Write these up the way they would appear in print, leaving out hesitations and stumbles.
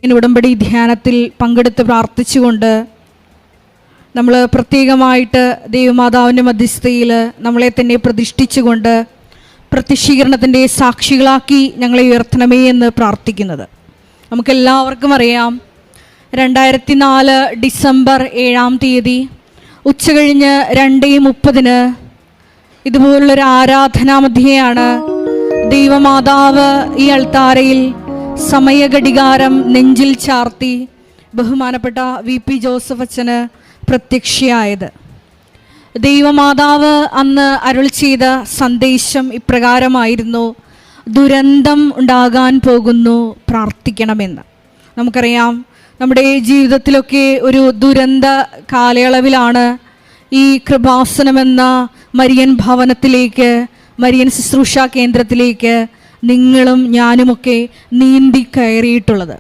ഉടമ്പടി ധ്യാനത്തിൽ പങ്കെടുത്ത് പ്രാർത്ഥിച്ചുകൊണ്ട് നമ്മൾ പ്രത്യേകമായിട്ട് ദൈവമാതാവിൻ്റെ മധ്യസ്ഥയിൽ നമ്മളെ തന്നെ പ്രതിഷ്ഠിച്ചുകൊണ്ട് പ്രത്യക്ഷീകരണത്തിൻ്റെ സാക്ഷികളാക്കി ഞങ്ങളെ ഉയർത്തണമേ എന്ന് പ്രാർത്ഥിക്കുന്നത്. നമുക്കെല്ലാവർക്കും അറിയാം, 2004 ഡിസംബർ 7-ാം തീയതി ഉച്ചകഴിഞ്ഞ് 2:30 ഇതുപോലുള്ളൊരു ആരാധനാമധ്യയാണ് ദൈവമാതാവ് ഈ അൾത്താരയിൽ സമയഘടികാരം നെഞ്ചിൽ ചാർത്തി ബഹുമാനപ്പെട്ട VP ജോസഫ് അച്ഛന് പ്രത്യക്ഷയായത്. ദൈവമാതാവ് അന്ന് അരുൾ ചെയ്ത സന്ദേശം ഇപ്രകാരമായിരുന്നു: ദുരന്തം ഉണ്ടാകാൻ പോകുന്നു, പ്രാർത്ഥിക്കണമെന്ന്. നമുക്കറിയാം, നമ്മുടെ ജീവിതത്തിലൊക്കെ ഒരു ദുരന്ത കാലയളവിലാണ് ഈ കൃപാസനമെന്ന മരിയൻ ഭവനത്തിലേക്ക്, മരിയൻ ശുശ്രൂഷ കേന്ദ്രത്തിലേക്ക് നിങ്ങളും ഞാനുമൊക്കെ നീന്തി കയറിയിട്ടുള്ളത്.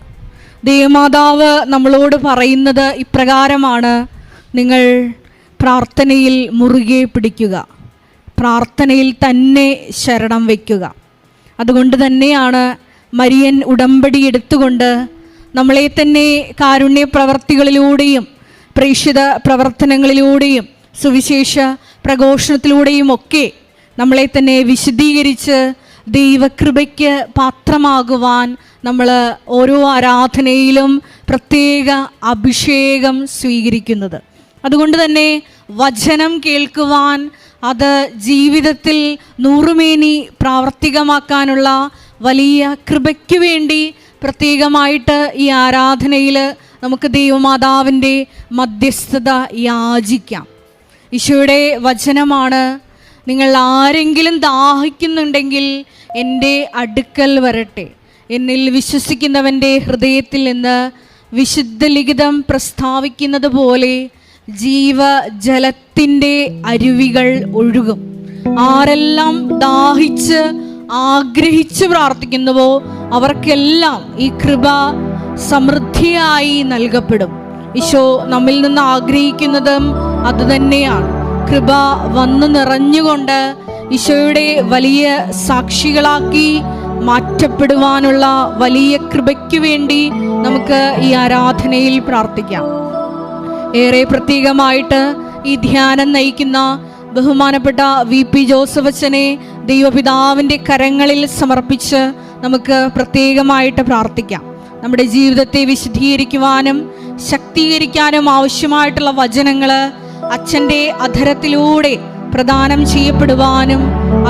ദൈവമാതാവ് നമ്മളോട് പറയുന്നത് ഇപ്രകാരമാണ്: നിങ്ങൾ പ്രാർത്ഥനയിൽ മുറുകെ പിടിക്കുക, പ്രാർത്ഥനയിൽ തന്നെ ശരണം വയ്ക്കുക. അതുകൊണ്ട് തന്നെയാണ് മരിയൻ ഉടമ്പടി എടുത്തുകൊണ്ട് നമ്മളെ തന്നെ കാരുണ്യ പ്രവർത്തികളിലൂടെയും പ്രേക്ഷിത പ്രവർത്തനങ്ങളിലൂടെയും സുവിശേഷ പ്രഘോഷണത്തിലൂടെയും ഒക്കെ നമ്മളെ തന്നെ വിശദീകരിച്ച് ദൈവകൃപയ്ക്ക് പാത്രമാകുവാൻ നമ്മൾ ഓരോ ആരാധനയിലും പ്രത്യേക അഭിഷേകം സ്വീകരിക്കുന്നത്. അതുകൊണ്ട് തന്നെ വചനം കേൾക്കുവാൻ, അത് ജീവിതത്തിൽ നൂറുമേനി പ്രാവർത്തികമാക്കാനുള്ള വലിയ കൃപയ്ക്ക് വേണ്ടി പ്രത്യേകമായിട്ട് ഈ ആരാധനയിൽ നമുക്ക് ദൈവമാതാവിൻ്റെ മധ്യസ്ഥത യാചിക്കാം. ഈശോയുടെ വചനമാണ്: നിങ്ങൾ ആരെങ്കിലും ദാഹിക്കുന്നുണ്ടെങ്കിൽ എൻ്റെ അടുക്കൽ വരട്ടെ. എന്നിൽ വിശ്വസിക്കുന്നവൻ്റെ ഹൃദയത്തിൽ നിന്ന് വിശുദ്ധ ലിഖിതം പ്രസ്താവിക്കുന്നത് പോലെ ജീവജലത്തിൻ്റെ അരുവികൾ ഒഴുകും. ആരെല്ലാം ദാഹിച്ച് ആഗ്രഹിച്ച് പ്രാർത്ഥിക്കുന്നുവോ അവർക്കെല്ലാം ഈ കൃപ സമൃദ്ധിയായി നൽകപ്പെടും. ഈശോ നമ്മിൽ നിന്ന് ആഗ്രഹിക്കുന്നതും അതുതന്നെയാണ്. കൃപ വന്നു നിറഞ്ഞുകൊണ്ട് ഈശോയുടെ വലിയ സാക്ഷികളാക്കി മാറ്റപ്പെടുവാനുള്ള വലിയ കൃപയ്ക്ക് വേണ്ടി നമുക്ക് ഈ ആരാധനയിൽ പ്രാർത്ഥിക്കാം. ഏറെ പ്രത്യേകമായിട്ട് ഈ ധ്യാനം നയിക്കുന്ന ബഹുമാനപ്പെട്ട VP ജോസഫ് അച്ഛനെ ദൈവപിതാവിൻ്റെ കരങ്ങളിൽ സമർപ്പിച്ച് നമുക്ക് പ്രത്യേകമായിട്ട് പ്രാർത്ഥിക്കാം. നമ്മുടെ ജീവിതത്തെ വിശദീകരിക്കുവാനും ശക്തീകരിക്കാനും ആവശ്യമായിട്ടുള്ള വചനങ്ങൾ അച്ഛൻ്റെ അധരത്തിലൂടെ പ്രദാനം ചെയ്യപ്പെടുവാനും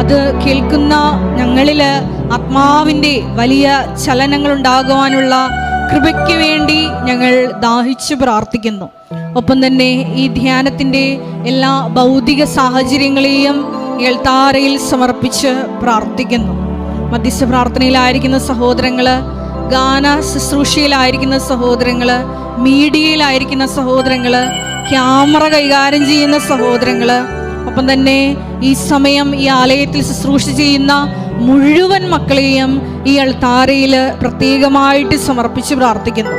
അത് കേൾക്കുന്ന ഞങ്ങളിൽ ആത്മാവിൻ്റെ വലിയ ചലനങ്ങൾ ഉണ്ടാകുവാനുള്ള കൃപയ്ക്ക് വേണ്ടി ഞങ്ങൾ ദാഹിച്ചു പ്രാർത്ഥിക്കുന്നു. ഒപ്പം തന്നെ ഈ ധ്യാനത്തിൻ്റെ എല്ലാ ഭൗതിക സാഹചര്യങ്ങളെയും എൽത്താരയിൽ സമർപ്പിച്ച് പ്രാർത്ഥിക്കുന്നു. മധ്യസ്ഥ പ്രാർത്ഥനയിലായിരിക്കുന്ന സഹോദരങ്ങൾ, ഗാന ശുശ്രൂഷയിലായിരിക്കുന്ന സഹോദരങ്ങൾ, മീഡിയയിലായിരിക്കുന്ന സഹോദരങ്ങൾ, ക്യാമറ കൈകാര്യം ചെയ്യുന്ന സഹോദരങ്ങൾ, ഒപ്പം തന്നെ ഈ സമയം ഈ ആലയത്തിൽ ശുശ്രൂഷ ചെയ്യുന്ന മുഴുവൻ മക്കളെയും ഈ അൾത്താരയിൽ പ്രത്യേകമായിട്ട് സമർപ്പിച്ച് പ്രാർത്ഥിക്കുന്നു.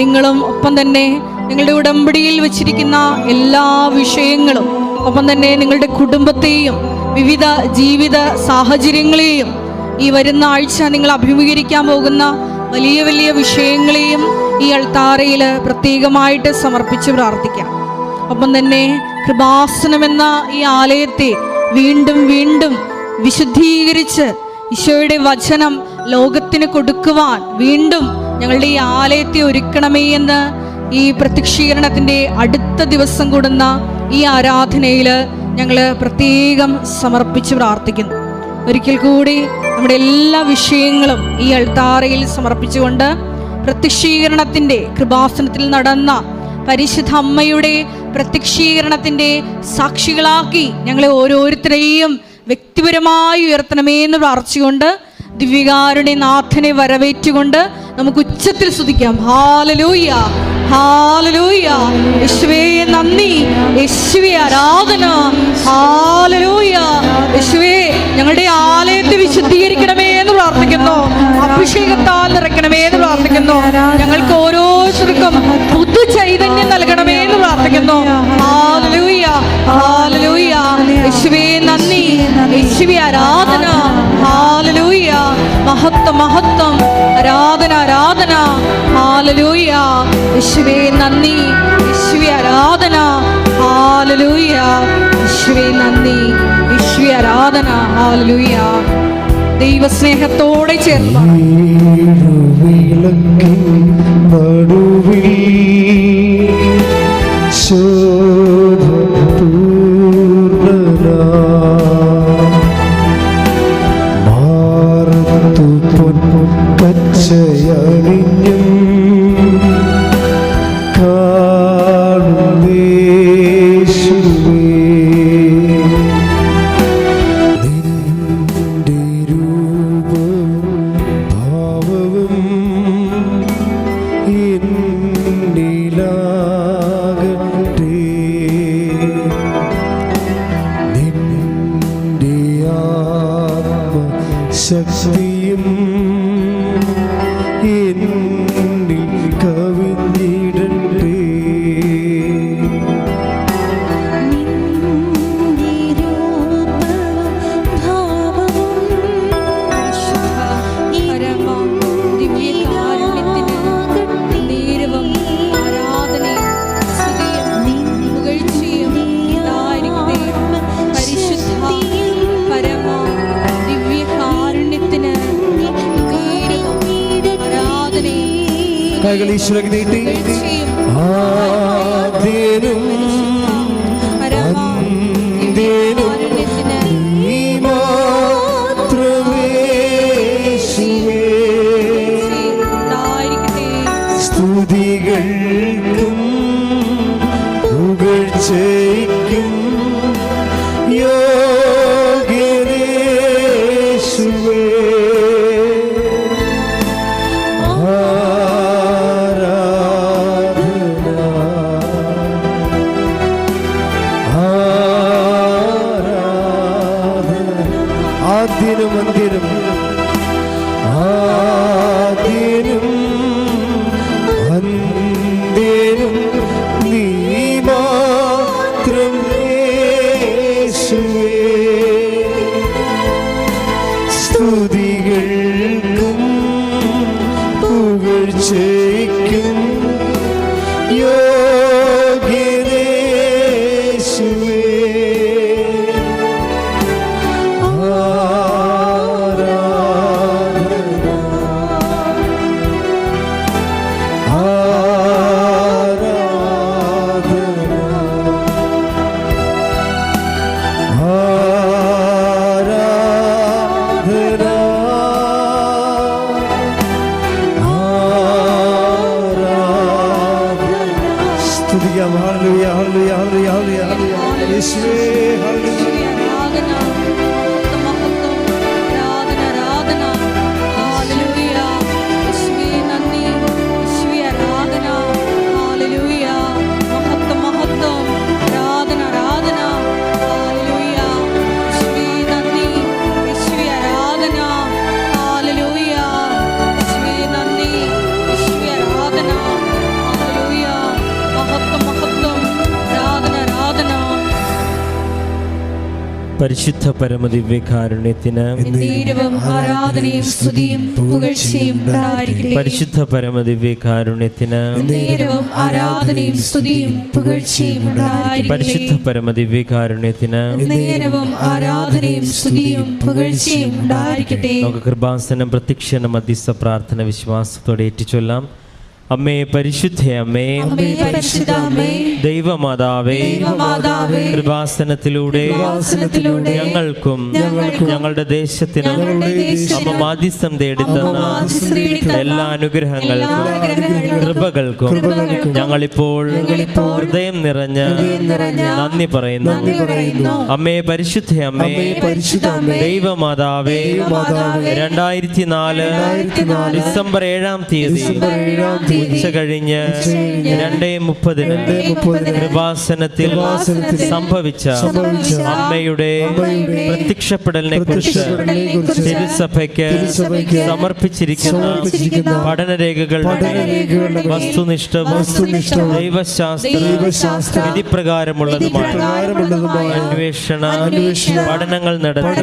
നിങ്ങളും ഒപ്പം തന്നെ നിങ്ങളുടെ ഉടമ്പടിയിൽ വച്ചിരിക്കുന്ന എല്ലാ വിഷയങ്ങളും, ഒപ്പം തന്നെ നിങ്ങളുടെ കുടുംബത്തെയും വിവിധ ജീവിത സാഹചര്യങ്ങളെയും ഈ വരുന്ന ആഴ്ച നിങ്ങൾ അഭിമുഖീകരിക്കാൻ പോകുന്ന വലിയ വലിയ വിഷയങ്ങളെയും ഈ അൾത്താരയിൽ പ്രത്യേകമായിട്ട് സമർപ്പിച്ച് പ്രാർത്ഥിക്കാം. ഒപ്പം തന്നെ കൃപാസനമെന്ന ഈ ആലയത്തെ വീണ്ടും വീണ്ടും വിശുദ്ധീകരിച്ച് ഈശോയുടെ വചനം ലോകത്തിന് കൊടുക്കുവാൻ വീണ്ടും ഞങ്ങളുടെ ഈ ആലയത്തെ ഒരുക്കണമേ എന്ന് ഈ പ്രത്യക്ഷീകരണത്തിൻ്റെ അടുത്ത ദിവസം കൂടുന്ന ഈ ആരാധനയിൽ ഞങ്ങൾ പ്രത്യേകം സമർപ്പിച്ച് പ്രാർത്ഥിക്കുന്നു. ഒരിക്കൽ കൂടി നമ്മുടെ എല്ലാ വിഷയങ്ങളും ഈ അൾത്താരയിൽ സമർപ്പിച്ചുകൊണ്ട് പ്രത്യക്ഷീകരണത്തിൻ്റെ കൃപാസനത്തിൽ നടന്ന പരിശുദ്ധ അമ്മയുടെ പ്രത്യക്ഷീകരണത്തിൻ്റെ സാക്ഷികളാക്കി ഞങ്ങളെ ഓരോരുത്തരെയും വ്യക്തിപരമായി ഉയർത്തണമേ എന്ന് പ്രാർത്ഥിച്ചുകൊണ്ട് ദിവ്യകാരുണ്യ നാഥനെ വരവേറ്റുകൊണ്ട് നമുക്ക് ഉച്ചത്തിൽ സ്തുതിക്കാം. ഹല്ലേലൂയ, ഹല്ലേലൂയ. യേശുവേ നന്ദി, യേശുവേ ആരാധന. ഹല്ലേലൂയ. യേശുവേ ഞങ്ങളുടെ ആലയത്തെ വിശുദ്ധീകരിക്കണമേ എന്ന് പ്രാർത്ഥിക്കുന്നു. അഭിഷേകത്താൽ നിറയ്ക്കണമേ എന്ന് പ്രാർത്ഥിക്കുന്നു. ഞങ്ങൾക്ക് ഓരോരുത്തർക്കും പുതു ചൈതന്യം നൽകണമേ എന്ന് പ്രാർത്ഥിക്കുന്നു. ഹല്ലേലൂയ, ഹല്ലേലൂയ. യേശുവേ നന്ദി, യേശുവേ ആരാധന. ഹല്ലേലൂയ. മഹത്വം മഹത്വം. ആരാധന ആരാധന. ഹല്ലേലൂയ. യേശുവേ നന്ദി. യേശുവേ ആരാധന. ഹല്ലേലൂയ. യേശുവേ നന്ദി. യേശുവേ ആരാധന. ഹല്ലേലൂയ. ദൈവസ്നേഹത്തോടെ ചേർന്ന് ശക്തിയും എന്നിൽ കവിഞ്ഞിടട്ടെ. കൈകൾ ഈശ്വരക്ക് നീട്ടി. ആദ്യനും അന്ത്യനും നീ മാത്രമേ യേശുവേ. സ്തുതികൾക്കും പുകഴ്ചയ്ക്കും യോഗ്യനേ യേശുവേ. ആദ്യനും അന്ത്യനും ആദ്യനും അന്ത്യനും നീ മാത്രം യേശുവേ. സ്തുതികൾക്കും പുകഴ്ചയ്ക്കും യോഗ്യനേ യേശുവേ. Hallelujah, hallelujah, hallelujah, hallelujah. Yeshua, hallelujah. പരിശുദ്ധ പരമദിവ്യകാരുണ്യത്തിന് ആരാധനയും സ്തുതിയും പുകഴ്ചയും ഉണ്ടായിരിക്കട്ടെ. പരിശുദ്ധ പരമദിവ്യകാരുണ്യത്തിന് ആരാധനയും സ്തുതിയും പുകഴ്ചയും ഉണ്ടായിരിക്കട്ടെ. പരിശുദ്ധ പരമദിവ്യകാരുണ്യത്തിന് ആരാധനയും സ്തുതിയും പുകഴ്ചയും ഉണ്ടായിരിക്കട്ടെ. നമുക്ക് കൃപാസനം പ്രത്യക്ഷണ മധ്യസ്ഥ പ്രാർത്ഥന വിശ്വാസത്തോടെ ഏറ്റുചൊല്ലാം. അമ്മേ പരിശുദ്ധ അമ്മേ, ദൈവമാതാവേ, കൃപാസനത്തിലൂടെ ഞങ്ങൾക്കും ഞങ്ങളുടെ ദേശത്തിനും അമ്മ മാധ്യസ്ഥം തേടിത്തന്ന എല്ലാ അനുഗ്രഹങ്ങൾക്കും കൃപകൾക്കും ഞങ്ങളിപ്പോൾ ഹൃദയം നിറഞ്ഞ് നന്ദി പറയുന്നു. അമ്മേ പരിശുദ്ധ അമ്മേ, ദൈവമാതാവേ, 2004 ഡിസംബർ 7-ാം തീയതി ഉച്ച കഴിഞ്ഞ് 2:30 കൃപാസനത്തിൽ സംഭവിച്ച അമ്മയുടെ പ്രത്യക്ഷപ്പെടലിനെ കുറിച്ച് തിരുസഭയ്ക്ക് സമർപ്പിച്ചിരിക്കുന്ന പഠനരേഖകളുടെ വസ്തുനിഷ്ഠവും ദൈവശാസ്ത്ര വിധിപ്രകാരമുള്ളതുമായ അന്വേഷണ പഠനങ്ങൾ നടത്തി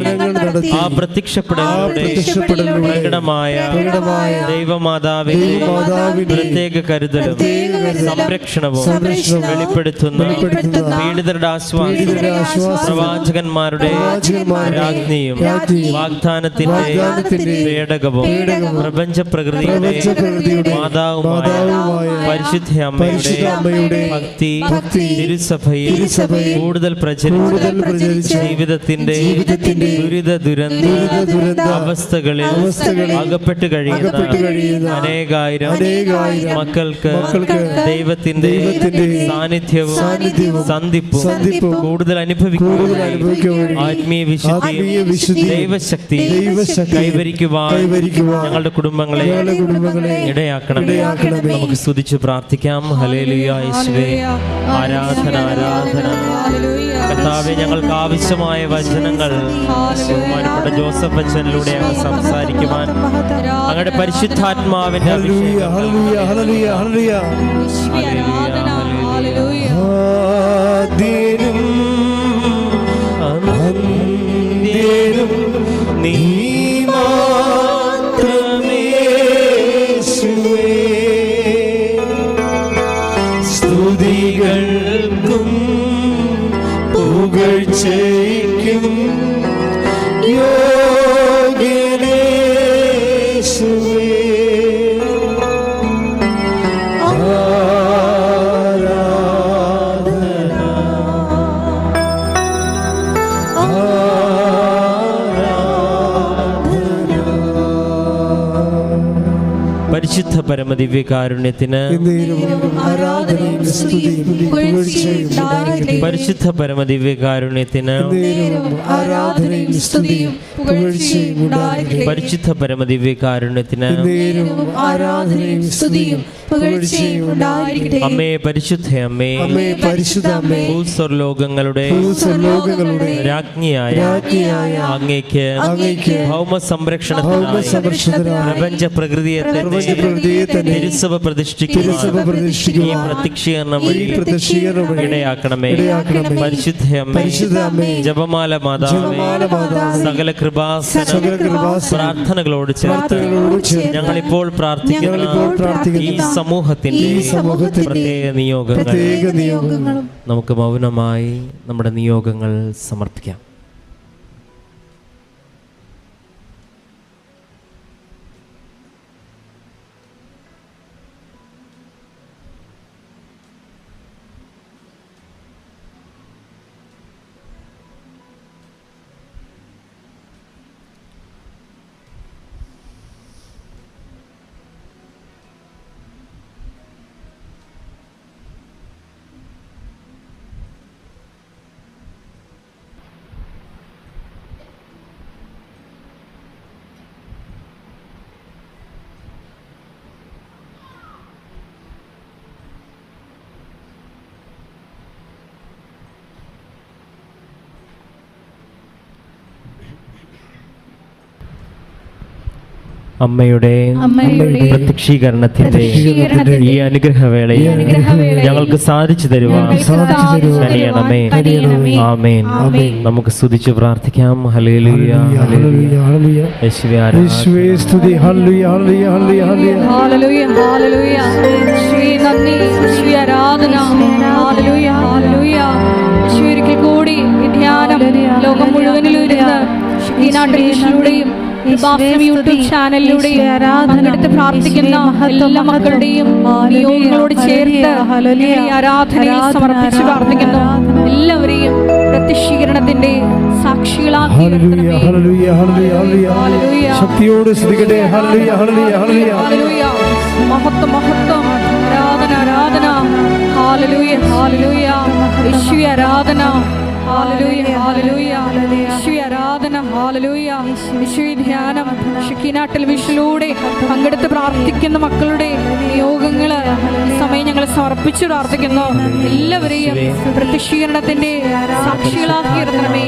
ആ പ്രത്യക്ഷപ്പെടലിലൂടെ പ്രകടമായ ദൈവമാതാവിന്റെ പ്രത്യേക കരുതലും സംരക്ഷണവും വെളിപ്പെടുത്തുന്ന പീഡിതരുടെ ആശ്വാസം പ്രവാചകന്മാരുടെ രാജ്ഞിയും വാഗ്ദാനത്തിന്റെ പേടകവും പ്രപഞ്ച പ്രകൃതിയുടെ മാതാവുമായ പരിശുദ്ധ അമ്മയുടെ ഭക്തി തിരുസഭയിൽ കൂടുതൽ പ്രചരിച്ച് ജീവിതത്തിന്റെ ദുരന്ത അവസ്ഥകളിൽ അകപ്പെട്ട് കഴിയുന്ന അനേകായിരം മക്കൾക്ക് ദൈവത്തിന്റെ സാന്നിധ്യവും സന്ധിപ്പും കൂടുതൽ അനുഭവിക്കുവാനായി ആത്മീയ വിശുദ്ധി ദൈവശക്തി കൈവരിക്കുവാൻ ഞങ്ങളുടെ കുടുംബങ്ങളെ ഇടയാക്കണമേ. നമുക്ക് സ്തുതിച്ച് പ്രാർത്ഥിക്കാം. ഹല്ലേലൂയ. യേശുവേ, ആരാധന ആരാധന. കർത്താവേ, ഞങ്ങൾക്ക് ആവശ്യമായ വചനങ്ങൾ ബഹുമാനപ്പെട്ട ജോസഫ് അച്ഛനിലൂടെ അങ്ങ് സംസാരിക്കുവാൻ അങ്ങയുടെ പരിശുദ്ധാത്മാവിന്റെ അഭിഷേകം നീ മാത്രമേ സ്തുതികൾക്കും പുകഴ്ചയ്ക്കും യോഗ്യനേശുവേ. പരിശുദ്ധ പരമദിവ്യകാരുണ്യത്തിന് പരിശുദ്ധ പരമദിവ്യകാരുണ്യത്തിന് പരിശുദ്ധ പരമദിവ്യകാരുണ്യത്തിന് അമ്മേ, പരിശുദ്ധ അമ്മേ, ഭൂസ്വർലോകങ്ങളുടെ രാജ്ഞിയായ അങ്ങേക്ക് ഭൗമ സംരക്ഷണത്തിനായി പ്രപഞ്ച പ്രകൃതിയെ തിരുസഭ പ്രതിഷ്ഠിക്കുന്ന ഈ പ്രത്യക്ഷീകരണം വഴി ഇടയാക്കണമേ. പരിശുദ്ധ അമ്മേ, ജപമാല മാതാവേ, സകല കൃപാസന പ്രാർത്ഥനകളോട് ചേർത്ത് ഞങ്ങളിപ്പോൾ പ്രാർത്ഥിക്കുന്ന ഈ സമൂഹത്തിന്റെ പ്രത്യേക നിയോഗങ്ങൾ നമുക്ക് മൗനമായി നമ്മുടെ നിയോഗങ്ങൾ സമർപ്പിക്കാം. അമ്മയുടെ പ്രത്യക്ഷീകരണത്തിന്റെ ഈ അനുഗ്രഹവേളയിൽ ഞങ്ങൾക്ക് സാധിച്ചു തരുവാൻ കഴിയണമേ. ആമേൻ. നമുക്ക് സ്തുതിച്ച് പ്രാർത്ഥിക്കാം. ഹല്ലേലൂയ, ഹല്ലേലൂയ, യേശുവേ സ്തുതി. ഹല്ലേലൂയ, ഹല്ലേലൂയ, ഹല്ലേലൂയ, ഹല്ലേലൂയ, ഹല്ലേലൂയ. യേശുവേ നന്ദി, യേശുവേ ആരാധന. ഹല്ലേലൂയ, ഹല്ലേലൂയ. യേശുവേ ഒരിക്കൽ കൂടി ഈ ധ്യാനം ലോകം മുഴുവനിലും ഇരുന്ന് ഈ നാട്ടിലൂടെയും യൂട്യൂബ് ചാനലിലൂടെയും പങ്കെടുത്ത് പ്രാർത്ഥിക്കുന്ന എല്ലാ മക്കളുടെയും നിയോഗങ്ങളോട് ചേർത്ത് ഈ ആരാധനയിൽ സമർപ്പിച്ച് പ്രാർത്ഥിക്കുന്നു. എല്ലാവരെയും പ്രത്യക്ഷീകരണത്തിന്റെ സാക്ഷികളാക്കി മഹത്വം മഹത്വം ആരാധന ആരാധന. ഹല്ലേലൂയ, ഹല്ലേലൂയ, യേശുവേ ആരാധന. ഹല്ലേലൂയ, ഹല്ലേലൂയ, യേശുവേ ആരാധന. ഹല്ലേലൂയ, യേശുവേ ധ്യാനം ഷക്കീന ടെലിവിഷനിലൂടെ പങ്കെടുത്ത് പ്രാർത്ഥിക്കുന്ന മക്കളുടെ നിയോഗങ്ങൾ ഞങ്ങൾ സമർപ്പിച്ചു പ്രാർത്ഥിക്കുന്നു. എല്ലാവരെയും പ്രത്യക്ഷീകരണത്തിന്റെ സാക്ഷികളാക്കി നിർത്തണമേ.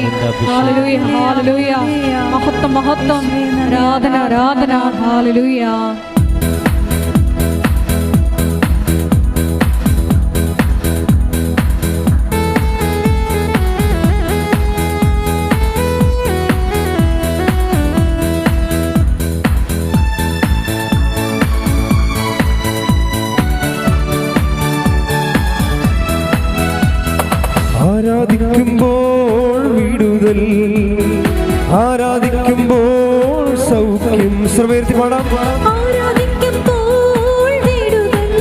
ഹല്ലേലൂയ, ഹല്ലേലൂയ. മഹത്വം, മഹത്വം, ആരാധന, ആരാധന. ഹല്ലേലൂയ. ആരാധിക്കുമ്പോൾ വിടുതൽ, ആരാധിക്കുമ്പോൾ സൗഖ്യം. സർവ്വേർത്തി പാടാം. ആരാധിക്കുമ്പോൾ വിടുതൽ,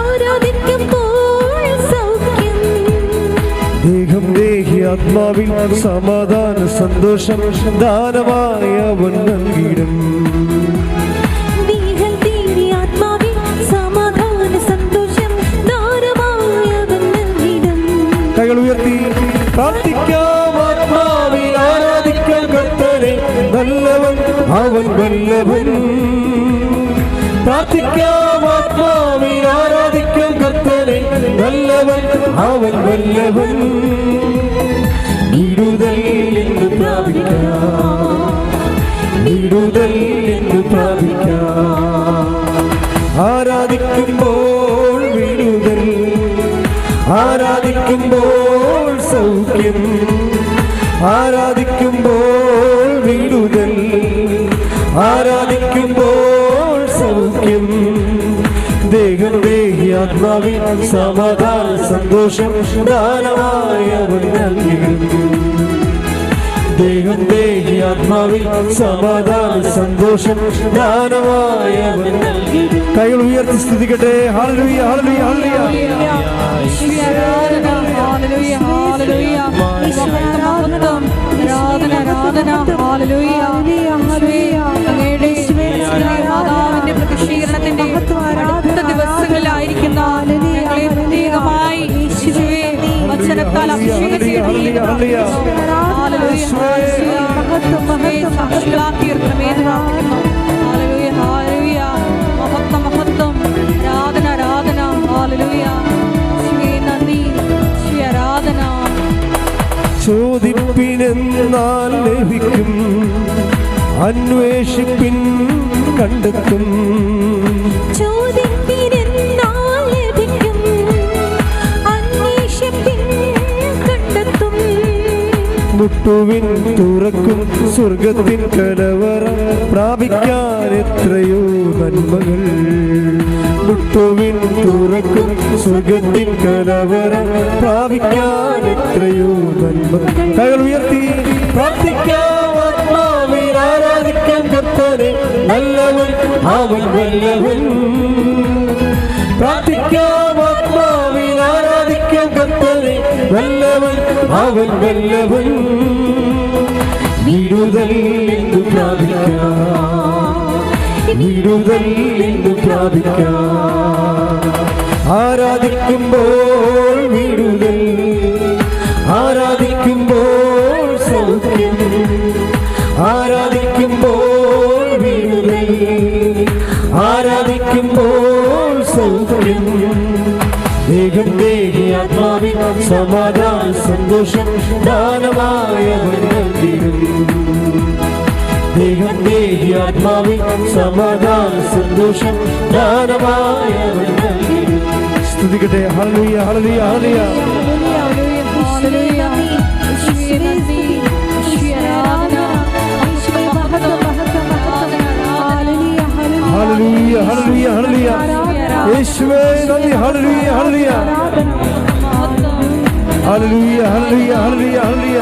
ആരാധിക്കുമ്പോൾ സൗഖ്യം. ദേഹം ദേഹി ആത്മാവിൽ സമാധാന സന്തോഷം ദാനമായി അവൻ നൽകിയിടും. ദേഹം ദേഹി ആത്മാവിൽ സമാധാന സന്തോഷം ദാനമായി അവൻ നൽകിയിടും. കൈകൾ ഉയർത്തി പ്രാർത്ഥിക്കാം. ആത്മാവിൽ ആരാധിക്കാം കർത്തനെ, നല്ലവൻ അവൻ വല്ലവൻ. പ്രാർത്ഥിക്കാം. ആത്മാവിൽ ആരാധിക്കാം കർത്തനെ, നല്ലവൻ അവൻ വല്ലവൻ. വിടുതൽ എന്ന് പ്രാപിക്കാം, വിടുതൽ എന്ന് പ്രാപിക്കാം. ആരാധിക്കുമ്പോൾ വിടുതൽ, ആരാധിക്കുമ്പോൾ സൗഖ്യം. ആരാധിക്കുമ്പോൾ വിടുതൽ, ആരാധിക്കുമ്പോൾ സൗഖ്യം. ദേഹം ദേഹി ആത്മാവിൽ സമാധാന സന്തോഷം ദാനമായി അവൻ നൽകിയിടും. ദേഹം ദേഹി ആത്മാവിൽ സമാധാന സന്തോഷം ദാനമായി അവൻ നൽകിയിടും. കൈകൾ ഉയർത്തി സ്തുതിക്കട്ടെ. ഹല്ലേലൂയ, ഹല്ലേലൂയ, ഹല്ലേലൂയ. ആരാധന, ഹല്ലേലൂയ, ഹല്ലേലൂയ. മഹത്വം, ആരാധന, ആരാധന. ഹല്ലേലൂയ, ഹല്ലേലൂയ. അങ്ങയുടെ മാതാവിന്റെ പ്രത്യക്ഷീകരണത്തിന്റെ അടുത്ത ദിവസങ്ങളിലായിരിക്കുന്ന ഞങ്ങളെ പ്രത്യേകമായി യേശുവേ വചനത്താൽ അഭിഷേകം ചെയ്തിരിക്കുന്നു. Hallelujah, hallelujah. സാക്ഷികളാക്കി തീർക്കണമേ എന്ന് പ്രാർത്ഥിക്കുന്നു. ഹല്ലേലൂയ, ഹല്ലേലൂയ. മഹത്വം, മഹത്വം, ആരാധന, ആരാധന. ഹല്ലേലൂയ. യേശുവേ നന്ദി, യേശുവേ ആരാധന. ചോദിപ്പിനെന്നാൽ ലഭിക്കും, അന്വേഷിപ്പിൻ കണ്ടെത്തും. ചോദിപ്പിനെന്നാൽ ലഭിക്കും, അന്വേഷിപ്പിൻ കണ്ടെത്തും. മുട്ടുവിൻ തുറക്കും സ്വർഗത്തിൻ കലവറ പ്രാപിക്കാൻ എത്രയോ നന്മകൾ. മുട്ടുവിൻ തുറക്കും സ്വർഗത്തിൻ കലവറ പ്രാപിക്കാൻ എത്രയോ നന്മകൾ. കൈകൾ ഉയർത്തി പ്രാർത്ഥിക്കാം. ആത്മാവിൽ ആരാധിക്കാൻ കർത്തനെ, നല്ലവൻ അവൻ വല്ലവൻ. പ്രാർത്ഥിക്കാം. ആത്മാവിൽ ആരാധിക്കാൻ കർത്തനെ, നല്ലവൻ അവൻ വല്ലവൻ. വിടുതൽ എന്ന് പ്രാപിക്കാം, വിടുതൽ എന്ന് പ്രാപിക്കാം. ആരാധിക്കുമ്പോൾ വിടുതൽ, ആരാധിക്കുമ്പോൾ സൗഖ്യം. ആരാധിക്കുമ്പോൾ വിടുതൽ, ആരാധിക്കുമ്പോൾ സൗഖ്യം. ദേഹം ദേഹി ആത്മാവിൽ സമാധാന സന്തോഷം ദാനമായി അവൻ നൽകിയിടും. ദേഹം ദേഹി ആത്മാവിൽ സമാധാന സന്തോഷം ദാനമായി അവൻ നൽകിയിടും. സ്തുതിക്കട്ടെ. ഹല്ലേലൂയ, ഹല്ലേലൂയ, ഹല്ലേലൂയ. ഹല്ലേലൂയ, ഹല്ലേലൂയ, ഹല്ലേലൂയ. യേശുവേ നന്ദി. ഹല്ലേലൂയ, ഹല്ലേലൂയ. ഹല്ലേലൂയ, ഹല്ലേലൂയ, ഹല്ലേലൂയ, ഹല്ലേലൂയ.